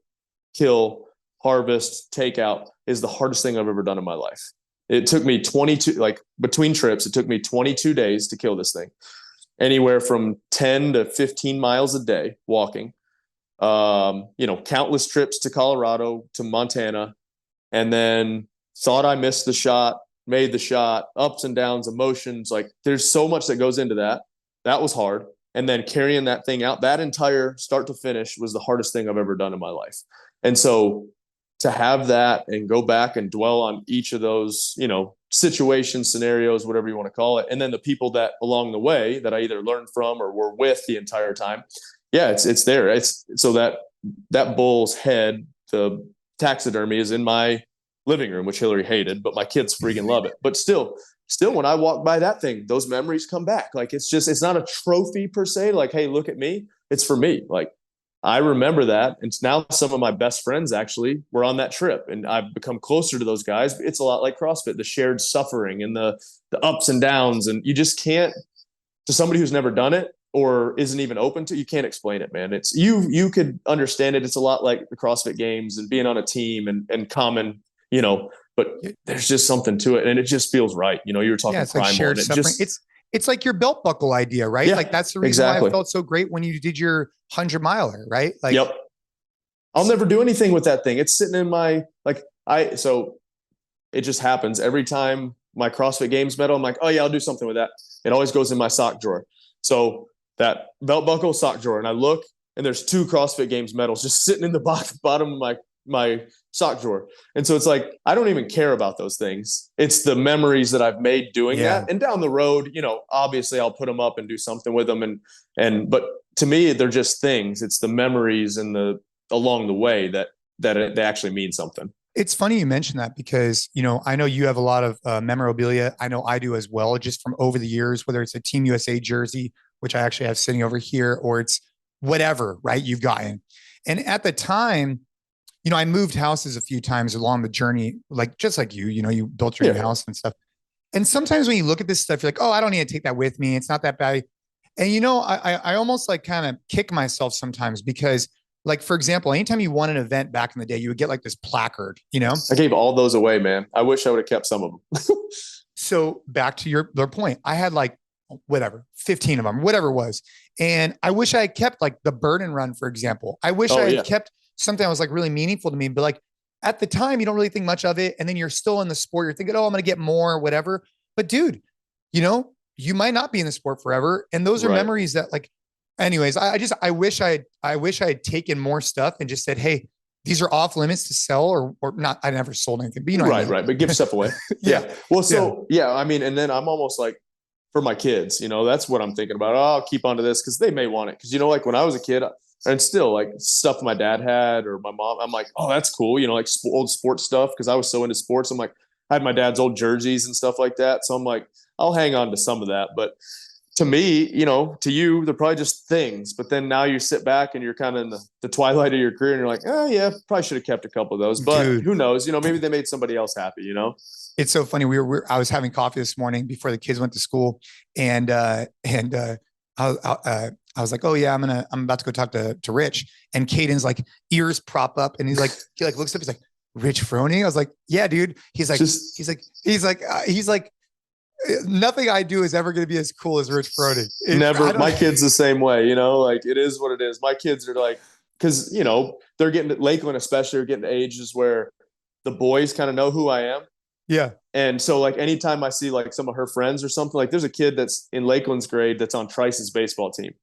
[SPEAKER 1] kill, harvest, takeout is the hardest thing I've ever done in my life. It took me 22, like between trips, it took me 22 days to kill this thing. Anywhere from 10 to 15 miles a day walking, countless trips to Colorado, to Montana, and then thought I missed the shot, made the shot, ups and downs, emotions. Like, there's so much that goes into that. That was hard. And then carrying that thing out, that entire start to finish was the hardest thing I've ever done in my life. And so to have that and go back and dwell on each of those, situations, scenarios, whatever you want to call it. And then the people that along the way that I either learned from or were with the entire time. Yeah, it's there. It's so that bull's head, the taxidermy, is in my living room, which Hillary hated, but my kids freaking love it. But still when I walk by that thing, those memories come back. Like, it's not a trophy per se. Like, hey, look at me. It's for me. Like, I remember that. And now some of my best friends actually were on that trip, and I've become closer to those guys. It's a lot like CrossFit, the shared suffering and the ups and downs. And you just can't, to somebody who's never done it or isn't even open to, you can't explain it, man. It's you could understand it. It's a lot like the CrossFit Games and being on a team and common, but there's just something to it. And it just feels right. You were talking
[SPEAKER 2] it's like shared suffering. It's like your belt buckle idea, right? Yeah, like, that's the reason why I felt so great when you did your 100-miler, right? Like,
[SPEAKER 1] yep. I'll never do anything with that thing. It's sitting in my, so it just happens every time my CrossFit Games medal. I'm like, oh yeah, I'll do something with that. It always goes in my sock drawer. So that belt buckle, sock drawer, and I look, and there's 2 CrossFit Games medals just sitting in the bottom of my sock drawer. And so it's like, I don't even care about those things. It's the memories that I've made doing that. And down the road, obviously I'll put them up and do something with them. But to me, they're just things. It's the memories and along the way that they actually mean something.
[SPEAKER 2] It's funny you mention that, because, I know you have a lot of memorabilia. I know I do as well, just from over the years, whether it's a Team USA jersey, which I actually have sitting over here, or it's whatever, right, you've gotten. And at the time, I moved houses a few times along the journey, like, just like you built your new house and stuff. And sometimes when you look at this stuff, you're like, oh, I don't need to take that with me. It's not that bad. And, I almost like kind of kick myself sometimes, because, like, for example, anytime you won an event back in the day, you would get like this placard, I
[SPEAKER 1] gave all those away, man. I wish I would have kept some of them.
[SPEAKER 2] So back to their point, I had like, 15 of them, whatever it was. And I wish I had kept like the burden run, for example. I wish I had kept something that was like really meaningful to me, but like at the time, you don't really think much of it. And then you're still in the sport. You're thinking, oh, I'm going to get more or whatever. But dude, you might not be in the sport forever. And those are memories that, like, anyways, I wish I had taken more stuff and just said, hey, these are off limits to sell or not. I never sold anything, but
[SPEAKER 1] right. But give stuff away. Well, I mean, and then I'm almost like, for my kids, that's what I'm thinking about. Oh, I'll keep onto this because they may want it. Because, like when I was a kid, and still like stuff my dad had or my mom, I'm like, oh, that's cool. Like old sports stuff. Cause I was so into sports. I'm like, I had my dad's old jerseys and stuff like that. So I'm like, I'll hang on to some of that. But to me, to you, they're probably just things. But then now you sit back and you're kind of in the twilight of your career and you're like, oh yeah, probably should have kept a couple of those. But who knows? Maybe they made somebody else happy,
[SPEAKER 2] It's so funny. I was having coffee this morning before the kids went to school, and I was like, oh yeah, I'm about to go talk to Rich. And Caden's like, ears prop up, and he looks up, he's like, Rich Froning? I was like, yeah, dude. He's like, nothing I do is ever going to be as cool as Rich Froning.
[SPEAKER 1] Never. My kid's the same way, like it is what it is. My kids are like, cause they're getting to Lakeland, especially, are getting to ages where the boys kind of know who I am.
[SPEAKER 2] Yeah.
[SPEAKER 1] And so like anytime I see like some of her friends or something, like there's a kid that's in Lakeland's grade that's on Trice's baseball team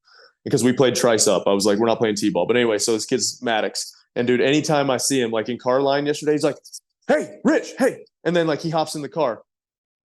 [SPEAKER 1] because we played Trice up. I was like, we're not playing T-ball. But anyway, so this kid's Maddox. And dude, anytime I see him like in car line yesterday, he's like, hey, Rich, hey. And then like he hops in the car,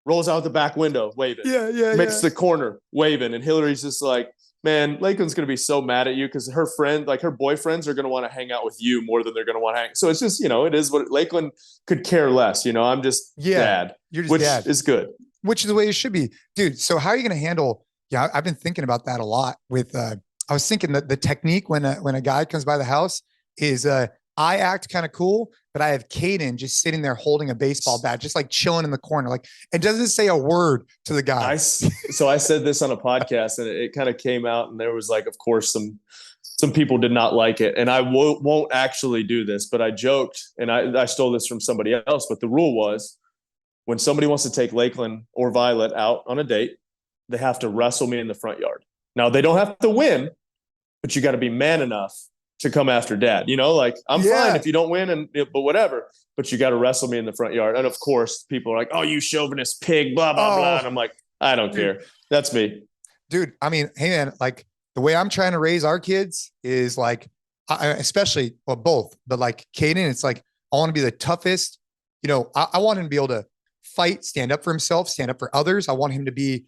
[SPEAKER 1] rolls out the back window, waving.
[SPEAKER 2] Yeah.
[SPEAKER 1] Makes the corner, waving. And Hillary's just like, man, Lakeland's going to be so mad at you because her friend, like her boyfriends are going to want to hang out with you more than they're going to want to hang. So it's just, it is what Lakeland could care less. I'm just dad,
[SPEAKER 2] you're just
[SPEAKER 1] which
[SPEAKER 2] dad.
[SPEAKER 1] is good.
[SPEAKER 2] Which is the way it should be. Dude, so how are you going to handle, I've been thinking about that a lot with, I was thinking that the technique when a guy comes by the house is I act kind of cool, but I have Caden just sitting there holding a baseball bat, just like chilling in the corner. Like it doesn't say a word to the guy.
[SPEAKER 1] So I said this on a podcast and it kind of came out and there was like, of course, some people did not like it. And I won't actually do this, but I joked and I stole this from somebody else. But the rule was when somebody wants to take Lakeland or Violet out on a date, they have to wrestle me in the front yard. Now they don't have to win, but you got to be man enough to come after dad, like I'm fine if you don't win but whatever, but you got to wrestle me in the front yard. And of course people are like, oh, you chauvinist pig, blah, blah, blah. And I'm like, I don't care. That's me.
[SPEAKER 2] Dude. I mean, hey man, like the way I'm trying to raise our kids is like, especially both, but like Caden, it's like, I want to be the toughest, I want him to be able to fight, stand up for himself, stand up for others. I want him to be,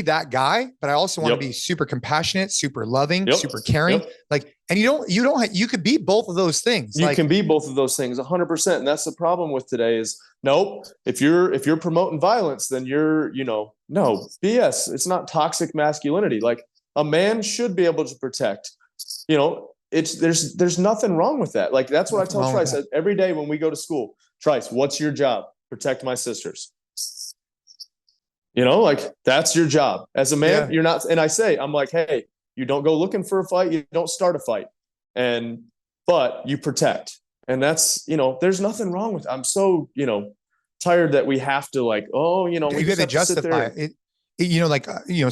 [SPEAKER 2] that guy, but I also want to be super compassionate, super loving, super caring. Like, and you could be both of those things.
[SPEAKER 1] You can be both of those things 100%. And that's the problem with today is nope. If you're promoting violence, then you're, no BS. It's not toxic masculinity. Like a man should be able to protect, there's nothing wrong with that. Like, that's what I tell Trice every day when we go to school. Trice, what's your job? Protect my sisters. Like that's your job as a man. You're not. And I'm like, hey, you don't go looking for a fight. You don't start a fight but you protect. And that's, there's nothing wrong with it. I'm so, tired that we have to like, we
[SPEAKER 2] got to justify it.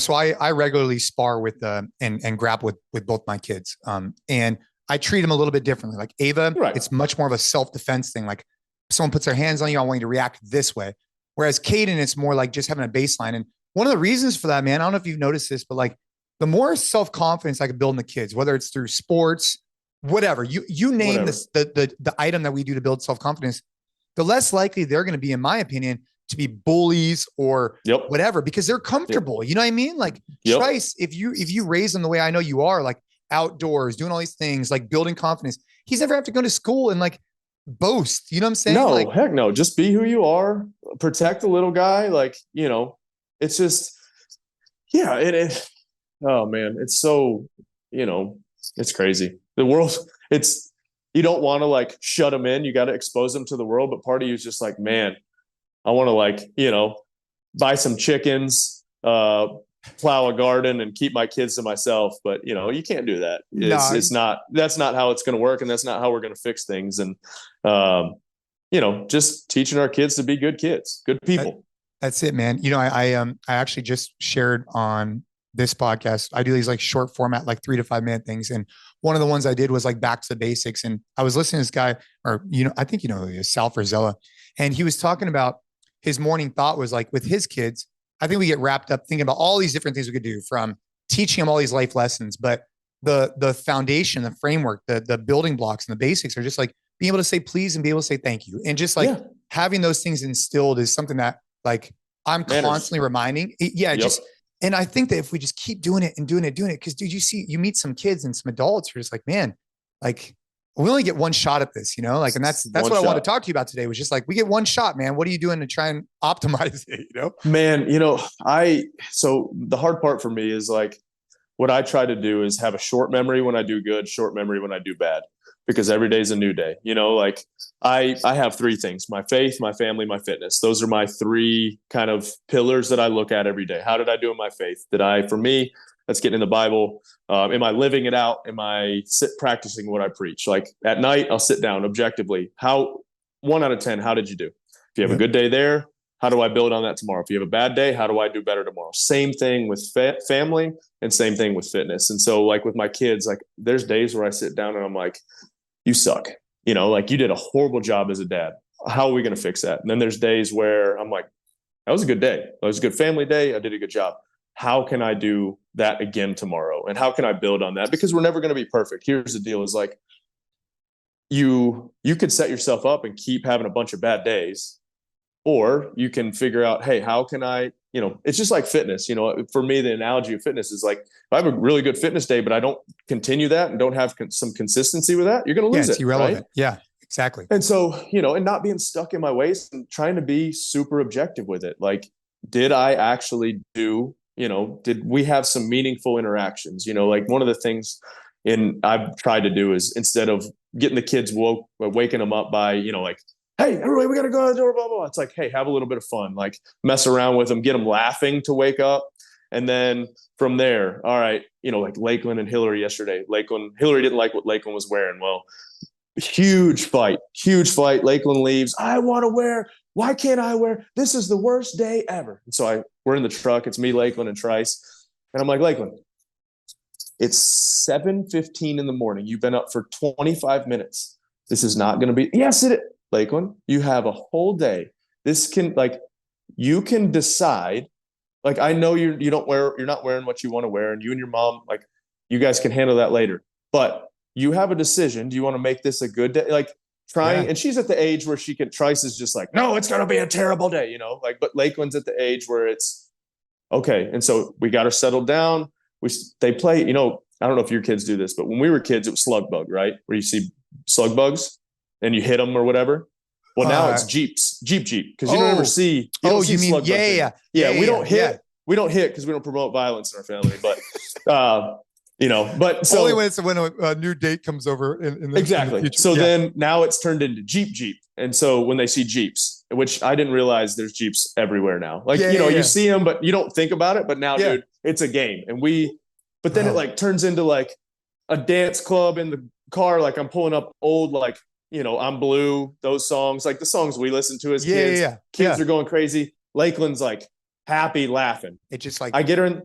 [SPEAKER 2] So I regularly spar with, and grapple with both my kids. And I treat them a little bit differently. Like Ava, It's much more of a self-defense thing. Like if someone puts their hands on you, I want you to react this way. Whereas Caden, it's more like just having a baseline. And one of the reasons for that, man, I don't know if you've noticed this, but like the more self-confidence I could build in the kids, whether it's through sports, whatever, you name this, the item that we do to build self-confidence, the less likely they're going to be, in my opinion, to be bullies or whatever, because they're comfortable. You know what I mean? Like Trice, if you raise them the way I know you are, like outdoors, doing all these things, like building confidence, he's never have to go to school and like boast. You know what I'm saying?
[SPEAKER 1] No, heck no. Just be who you are. Protect the little guy. Like, it's just, oh man, it's so, it's crazy. The world, you don't want to like shut them in. You got to expose them to the world. But part of you is just like, man, I want to like, buy some chickens, plow a garden and keep my kids to myself. But, you can't do that. That's not how it's going to work. And that's not how we're going to fix things. And, just teaching our kids to be good kids, good people.
[SPEAKER 2] That's it, man. I actually just shared on this podcast. I do these like short format, like 3 to 5 minute things. And one of the ones I did was like back to the basics. And I was listening to this guy, or, I think, who he is, Sal Frizella. And he was talking about his morning thought was like with his kids, I think we get wrapped up thinking about all these different things we could do, from teaching them all these life lessons, but the foundation, the framework, the building blocks and the basics are just like being able to say please and be able to say thank you. And just like having those things instilled is something that like I'm constantly reminding. And I think that if we just keep doing it, because dude, you meet some kids and some adults who are just like, man, like we only get one shot at this, like, and that's what I want to talk to you about today, was just like, we get one shot, man. What are you doing to try and optimize it?
[SPEAKER 1] Man, so the hard part for me is like, what I try to do is have a short memory when I do good, short memory when I do bad, because every day is a new day. Like I have 3 things: my faith, my family, my fitness. Those are my 3 kind of pillars that I look at every day. How did I do in my faith? For me, that's getting in the Bible. Am I living it out? Am I practicing what I preach? Like at night, I'll sit down objectively. 1 out of 10, how did you do? If you have a good day there, how do I build on that tomorrow? If you have a bad day, how do I do better tomorrow? Same thing with family and same thing with fitness. And so like with my kids, like there's days where I sit down and I'm like, you suck. Like you did a horrible job as a dad. how are we going to fix that? And then there's days where I'm like, that was a good day. That was a good family day. I did a good job. How can I do that again tomorrow? And how can I build on that? Because we're never going to be perfect. Here's the deal is like, you could set yourself up and keep having a bunch of bad days, or you can figure out, hey, how can I, it's just like fitness. For me, the analogy of fitness is like, if I have a really good fitness day, but I don't continue that and don't have some consistency with that, you're going to lose
[SPEAKER 2] it's
[SPEAKER 1] it.
[SPEAKER 2] irrelevant.
[SPEAKER 1] Right?
[SPEAKER 2] Yeah, exactly.
[SPEAKER 1] And so, and not being stuck in my ways and trying to be super objective with it. Like, did I actually did we have some meaningful interactions? Like one of the things I've tried to do is, instead of getting the kids waking them up by, like, hey, everybody, we got to go out the door, blah, blah, blah. It's like, hey, have a little bit of fun, like mess around with them, get them laughing to wake up. And then from there, all right, like Lakeland and Hillary yesterday, Hillary didn't like what Lakeland was wearing. Well, huge fight. Lakeland leaves. Why can't I wear? This is the worst day ever. And so we're in the truck. It's me, Lakeland, and Trice. And I'm like, Lakeland, it's 7:15 in the morning. You've been up for 25 minutes. This is not going to be. Yes, it is. Lakeland, you have a whole day. You can decide. Like, I know you're not wearing what you want to wear, and you and your mom, like, you guys can handle that later. But you have a decision. Do you want to make this a good day? Like, trying, and she's at the age where Trice is just like, no, it's going to be a terrible day, but Lakeland's at the age where it's okay. And so we got her settled down. They play, I don't know if your kids do this, but when we were kids, it was slug bug, right? Where you see slug bugs and you hit them or whatever. Well, now it's Jeep. Cause you don't ever see,
[SPEAKER 2] you mean,
[SPEAKER 1] slug bugs.
[SPEAKER 2] Yeah.
[SPEAKER 1] We don't hit because we don't promote violence in our family, but, but so
[SPEAKER 2] only when a new date comes over
[SPEAKER 1] exactly.
[SPEAKER 2] In the
[SPEAKER 1] so then now it's turned into Jeep. And so when they see Jeeps, which I didn't realize there's Jeeps everywhere now, like, you see them, but you don't think about it. But now, dude, it's a game. But then it like turns into like a dance club in the car. Like, I'm pulling up old, like, I'm Blue, those songs, like the songs we listened to as kids. Kids are going crazy. Lakeland's like happy, laughing.
[SPEAKER 2] It's just like,
[SPEAKER 1] I get her in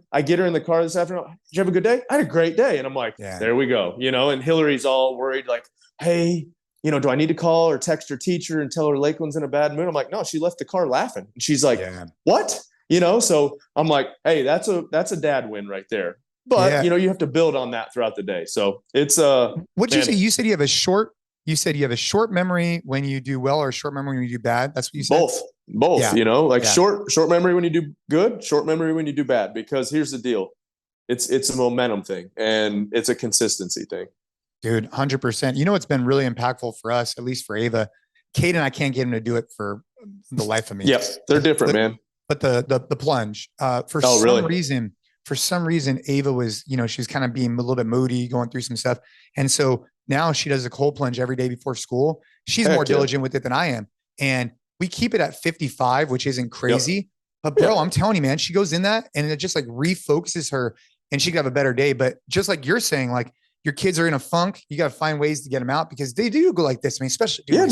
[SPEAKER 1] the car this afternoon. Did you have a good day? I had a great day. And I'm like, there we go. And Hillary's all worried, like, hey, do I need to call or text her teacher and tell her Lakeland's in a bad mood? I'm like, no, she left the car laughing. And she's like, what? So I'm like, hey, that's a dad win right there. But you have to build on that throughout the day. So it's
[SPEAKER 2] what'd you say? You said you have a short memory when you do well, or a short memory when you do bad. That's what you said. Both, short memory when you do good, short memory when you do bad, because here's the deal. It's a momentum thing, and it's a consistency thing. Dude, 100%. It's been really impactful for us, at least for Ava. Kate and I can't get him to do it for the life of me.
[SPEAKER 1] Yeah, they're different, man.
[SPEAKER 2] But the plunge, for some reason, Ava was, she was kind of being a little bit moody, going through some stuff. And so now she does a cold plunge every day before school. She's more diligent with it than I am. And we keep it at 55, which isn't crazy. Yep. But bro, I'm telling you, man, she goes in that and it just like refocuses her, and she could have a better day. But just like you're saying, like, your kids are in a funk, you got to find ways to get them out, because they do go like this. I mean, especially, dude.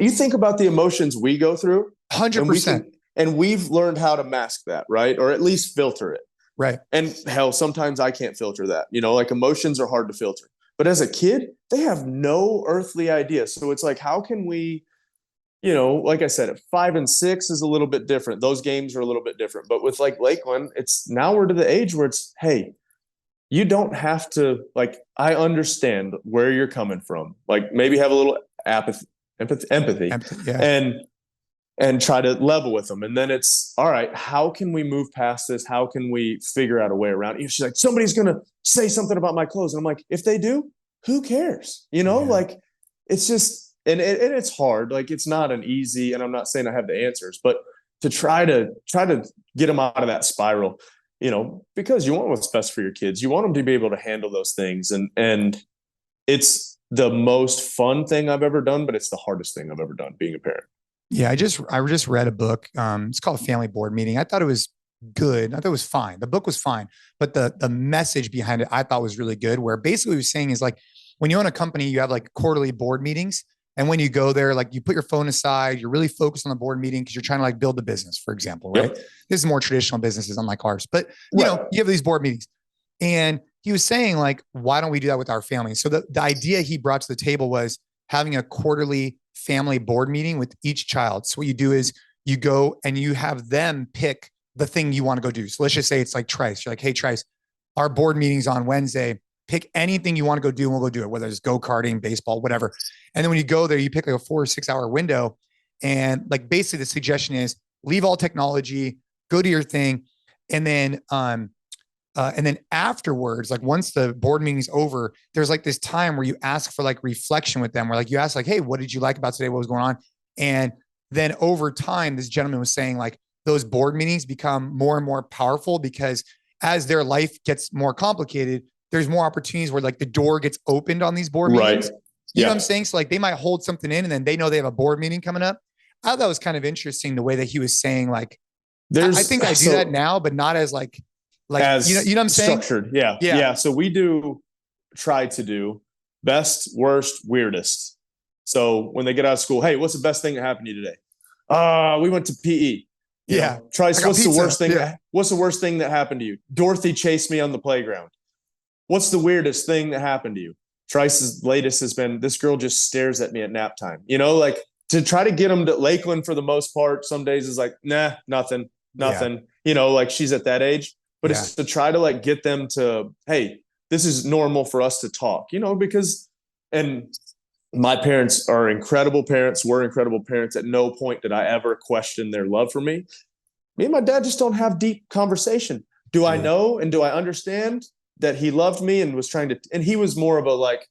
[SPEAKER 1] You think about the emotions we go through.
[SPEAKER 2] 100%.
[SPEAKER 1] And we've learned how to mask that, right? Or at least filter it.
[SPEAKER 2] Right.
[SPEAKER 1] And hell, sometimes I can't filter that. Like, emotions are hard to filter. But as a kid, they have no earthly idea. So it's like, how can we, like I said, at 5 and 6 is a little bit different. Those games are a little bit different. But with like Lakeland, now we're to the age where it's, hey, you don't have to, like, I understand where you're coming from. Like, maybe have a little empathy and try to level with them. And then it's, all right, how can we move past this? How can we figure out a way around it? She's like, somebody's going to say something about my clothes. And I'm like, if they do, who cares? Like, it's just, and it's hard. Like, it's not an easy, and I'm not saying I have the answers, but to try to get them out of that spiral, because you want what's best for your kids. You want them to be able to handle those things. And it's the most fun thing I've ever done, but it's the hardest thing I've ever done, being a parent.
[SPEAKER 2] Yeah, I just read a book. It's called Family Board Meeting. I thought it was good. I thought it was fine. The book was fine, but the message behind it I thought was really good. Where basically what he was saying is, like, when you own a company, you have like quarterly board meetings, and when you go there, like, you put your phone aside, you're really focused on the board meeting because you're trying to like build a business, for example, right? Yep. This is more traditional businesses, unlike ours, but you have these board meetings, and he was saying, like, why don't we do that with our family? So the idea he brought to the table was having a quarterly family board meeting with each child. So what you do is you go and you have them pick the thing you want to go do. So let's just say it's like Trice. You're like, hey, Trice, our board meeting's on Wednesday. Pick anything you want to go do and we'll go do it, whether it's go-karting, baseball, whatever. And then when you go there, you pick like a 4 or 6 hour window. And like basically the suggestion is leave all technology, go to your thing. And then afterwards, like once the board meeting's over, there's like this time where you ask for like reflection with them, where like you ask like, hey, what did you like about today? What was going on? And then over time, this gentleman was saying like those board meetings become more and more powerful because as their life gets more complicated, there's more opportunities where like the door gets opened on these board meetings. You know what I'm saying? So like they might hold something in and then they know they have a board meeting coming up. I thought that was kind of interesting the way that he was saying like, I think I do that now, but not as like as you know what I'm saying?
[SPEAKER 1] Structured. Yeah. So we try to do best, worst, weirdest. So when they get out of school, hey, what's the best thing that happened to you today? We went to PE. Trice, what's the worst thing? What's the worst thing that happened to you? Dorothy chased me on the playground. What's the weirdest thing that happened to you? Trice's latest has been, this girl just stares at me at nap time. Like to try to get them to Lakeland for the most part, some days is like, nah, nothing. Like she's at that age, but it's to try to like get them to, hey, this is normal for us to talk, because, and my parents are incredible parents. We're incredible parents. At no point did I ever question their love for me. Me and my dad just don't have deep conversation. Do I know and do I understand that he loved me and was trying to, and he was more of a like,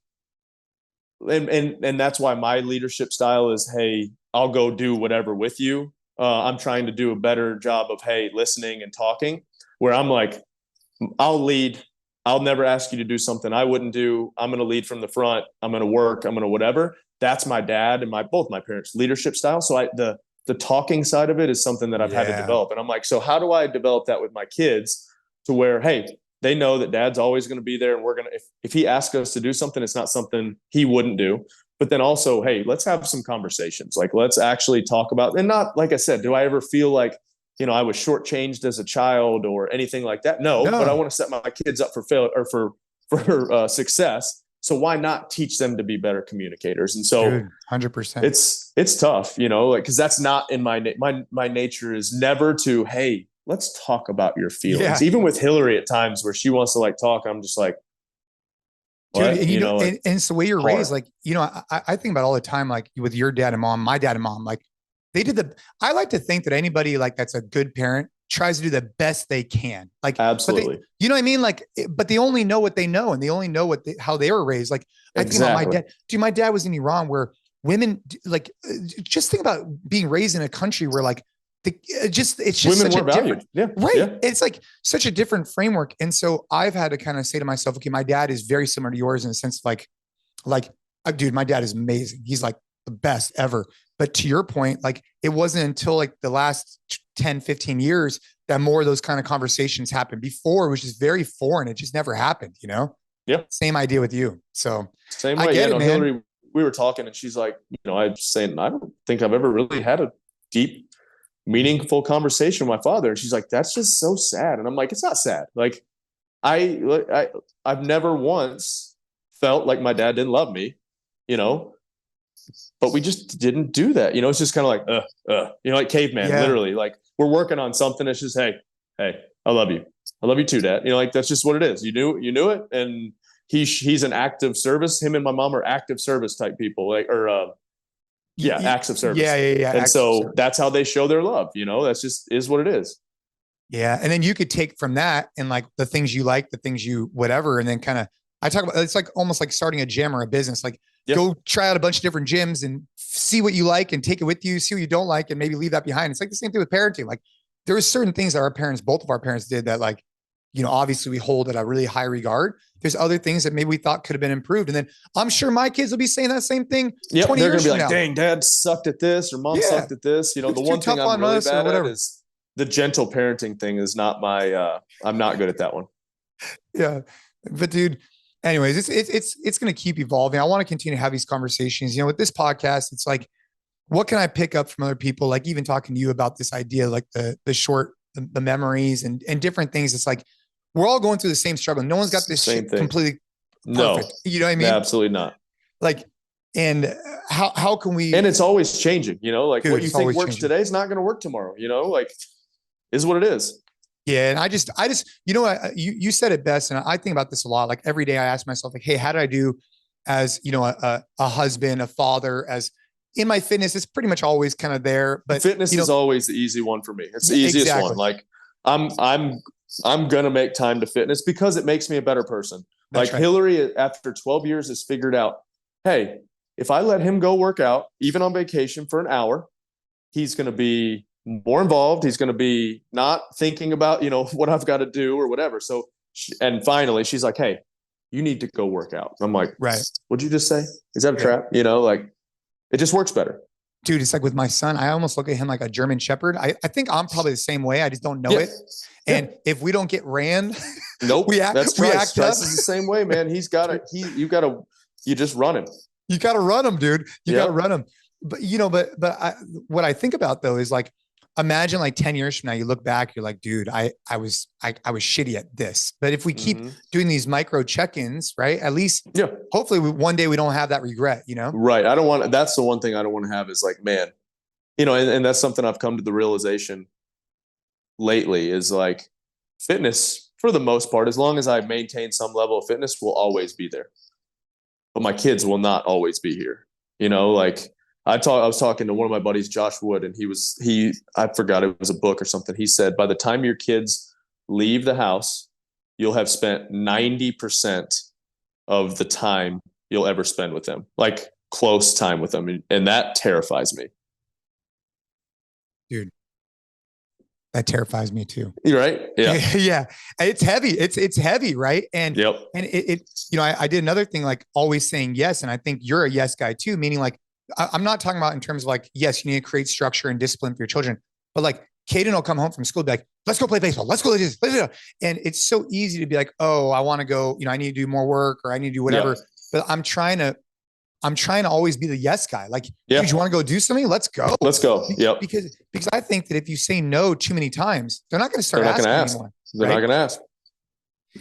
[SPEAKER 1] and that's why my leadership style is, hey, I'll go do whatever with you. I'm trying to do a better job of, hey, listening and talking, where I'm like, I'll lead. I'll never ask you to do something I wouldn't do. I'm going to lead from the front. I'm going to work. I'm going to whatever. That's my dad and both my parents' leadership style. So the talking side of it is something that I've had to develop. And I'm like, so how do I develop that with my kids to where, hey, they know that dad's always going to be there. And we're going to, if he asks us to do something, it's not something he wouldn't do. But then also, hey, let's have some conversations. Like, let's actually talk about, and not, like I said, do I ever feel like, I was shortchanged as a child or anything like that? No, but I want to set my kids up for failure or for success. So why not teach them to be better communicators? And so
[SPEAKER 2] 100%,
[SPEAKER 1] it's tough, like, cause that's not in my nature is never to, hey, let's talk about your feelings. Yeah. Even with Hillary at times where she wants to like talk, I'm just like, what?
[SPEAKER 2] Dude, and it's the way you're raised. Like, I think about all the time, like with your dad and mom, my dad and mom, like I like to think that anybody like that's a good parent tries to do the best they can. Like,
[SPEAKER 1] absolutely.
[SPEAKER 2] You know what I mean? Like, but they only know what they know and they only know how they were raised. Like I think about my dad. Dude, my dad was in Iran where women like, just think about being raised in a country where like, it's just women such a different, right. Yeah. It's like such a different framework. And so I've had to kind of say to myself, okay, my dad is very similar to yours in a sense of like, dude, my dad is amazing. He's like the best ever. But to your point, like it wasn't until like the last 10, 15 years that more of those kind of conversations happened. Before it was just very foreign. It just never happened, Yeah. Same idea with you. So
[SPEAKER 1] same way. Hillary, we were talking and she's like, I was saying, I don't think I've ever really had a deep, meaningful conversation with my father. And she's like, that's just so sad. And I'm like, it's not sad. Like I've never once felt like my dad didn't love me, but we just didn't do that. It's just kind of like, like caveman, literally. Like we're working on something. It's just, hey, I love you. I love you too, Dad. Like, that's just what it is. You knew it. And he's an active service. Him and my mom are active service type people, like, or, acts of service. Yeah. And so that's how they show their love. That's just is what it is.
[SPEAKER 2] Yeah. And then you could take from that and like the things you like, the things you, whatever. And then kind of, I talk about, it's like almost like starting a gym or a business, like go try out a bunch of different gyms and see what you like and take it with you, see what you don't like, and maybe leave that behind. It's like the same thing with parenting. Like there was certain things that both of our parents did that like, obviously we hold at a really high regard. There's other things that maybe we thought could have been improved. And then I'm sure my kids will be saying that same thing. 20
[SPEAKER 1] they're
[SPEAKER 2] years
[SPEAKER 1] going to be like,
[SPEAKER 2] now.
[SPEAKER 1] Dang, Dad sucked at this or Mom sucked at this. The one thing I'm really bad at is the gentle parenting thing is not my, I'm not good at that one.
[SPEAKER 2] Yeah. But dude, anyways, it's going to keep evolving. I want to continue to have these conversations, with this podcast. It's like, what can I pick up from other people? Like even talking to you about this idea, like the memories and different things. It's like, we're all going through the same struggle. No one's got this shit completely perfect.
[SPEAKER 1] No,
[SPEAKER 2] you know what I mean?
[SPEAKER 1] Absolutely not.
[SPEAKER 2] Like And how can we?
[SPEAKER 1] And it's always changing, like
[SPEAKER 2] Dude,
[SPEAKER 1] what you
[SPEAKER 2] it's
[SPEAKER 1] think
[SPEAKER 2] always
[SPEAKER 1] works
[SPEAKER 2] changing.
[SPEAKER 1] today is not going to work tomorrow, like is what it is.
[SPEAKER 2] Yeah. And I just, you said it best. And I think about this a lot. Like every day I ask myself, like, hey, how did I do as, a husband, a father, as in my fitness? It's pretty much always kind of there, but
[SPEAKER 1] fitness is always the easy one for me. It's the easiest one. Like I'm going to make time to fitness because it makes me a better person. That's like right. Hillary, after 12 years, has figured out, hey, if I let him go work out, even on vacation for an hour, he's going to be more involved. He's going to be not thinking about, what I've got to do or whatever. So, and finally she's like, hey, you need to go work out. I'm like, right. What'd you just say? Is that a trap? Like it just works better. Dude,
[SPEAKER 2] it's like with my son, I almost look at him like a German Shepherd. I think I'm probably the same way. I just don't know it. And if we don't get ran,
[SPEAKER 1] nope, that's Trice. Trice is the same way, man. You just run him.
[SPEAKER 2] You got to run him, dude. You got to run him. But, what I think about though, is like, imagine like 10 years from now, you look back, you're like, dude, I was shitty at this. But if we keep doing these micro check-ins, right, at least hopefully one day we don't have that regret,
[SPEAKER 1] Right. That's the one thing I don't want to have is like, man, and that's something I've come to the realization lately is like fitness for the most part, as long as I maintain some level of fitness, will always be there. But my kids will not always be here. Like I was talking to one of my buddies, Josh Wood, and I forgot it was a book or something. He said, by the time your kids leave the house, you'll have spent 90% of the time you'll ever spend with them, like close time with them. And that terrifies me.
[SPEAKER 2] Dude, that terrifies me too.
[SPEAKER 1] You're right. Yeah.
[SPEAKER 2] Yeah. It's heavy. It's heavy. Right. And,
[SPEAKER 1] and
[SPEAKER 2] I did another thing, like always saying yes. And I think you're a yes guy too, meaning like, I'm not talking about in terms of like, yes, you need to create structure and discipline for your children, but like Caden will come home from school and be like, let's go play baseball. Let's go. Let's do it. And it's so easy to be like, oh, I want to go, I need to do more work or I need to do whatever. But I'm trying to always be the yes guy. Like, dude, you want to go do something? Let's go.
[SPEAKER 1] Let's go. Yep.
[SPEAKER 2] Because I think that if you say no too many times, they're not going to start asking anymore.
[SPEAKER 1] They're not going to ask.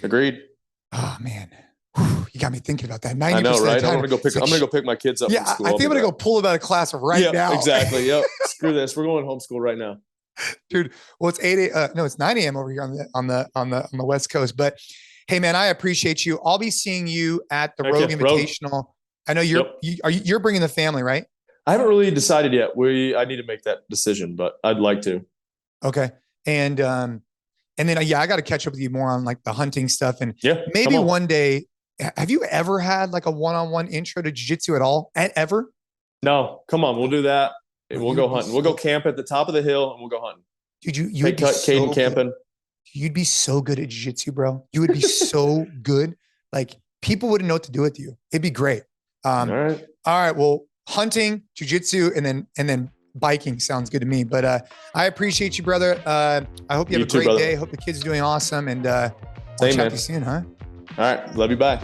[SPEAKER 1] Agreed.
[SPEAKER 2] Oh man. You got me thinking about that. 90%
[SPEAKER 1] I know, right?
[SPEAKER 2] I'm
[SPEAKER 1] gonna go pick my kids up.
[SPEAKER 2] Yeah,
[SPEAKER 1] from school.
[SPEAKER 2] I think I'm gonna go pull them out of class right now.
[SPEAKER 1] Exactly. Yep. Screw this. We're going homeschool right now,
[SPEAKER 2] dude. Well, it's 9 a.m. over here on the West Coast. But hey, man, I appreciate you. I'll be seeing you at the Rogue Invitational. I know you're bringing the family, right?
[SPEAKER 1] I haven't really decided yet. I need to make that decision, but I'd like to.
[SPEAKER 2] Okay, and then I got to catch up with you more on like the hunting stuff, and maybe one day. Have you ever had like a one-on-one intro to jiu-jitsu at all? Ever?
[SPEAKER 1] No. Come on. We'll do that. We'll go hunting. We'll go camp at the top of the hill and we'll go hunting.
[SPEAKER 2] Dude, you would be
[SPEAKER 1] Caden camping.
[SPEAKER 2] You'd be so good at jiu-jitsu, bro. You would be so good. Like people wouldn't know what to do with you. It'd be great. All right. Well, hunting, jiu-jitsu, and then biking sounds good to me. But I appreciate you, brother. I hope you have a great day. Hope the kids are doing awesome. And I'll chat to you soon, huh?
[SPEAKER 1] All right. Love you. Bye.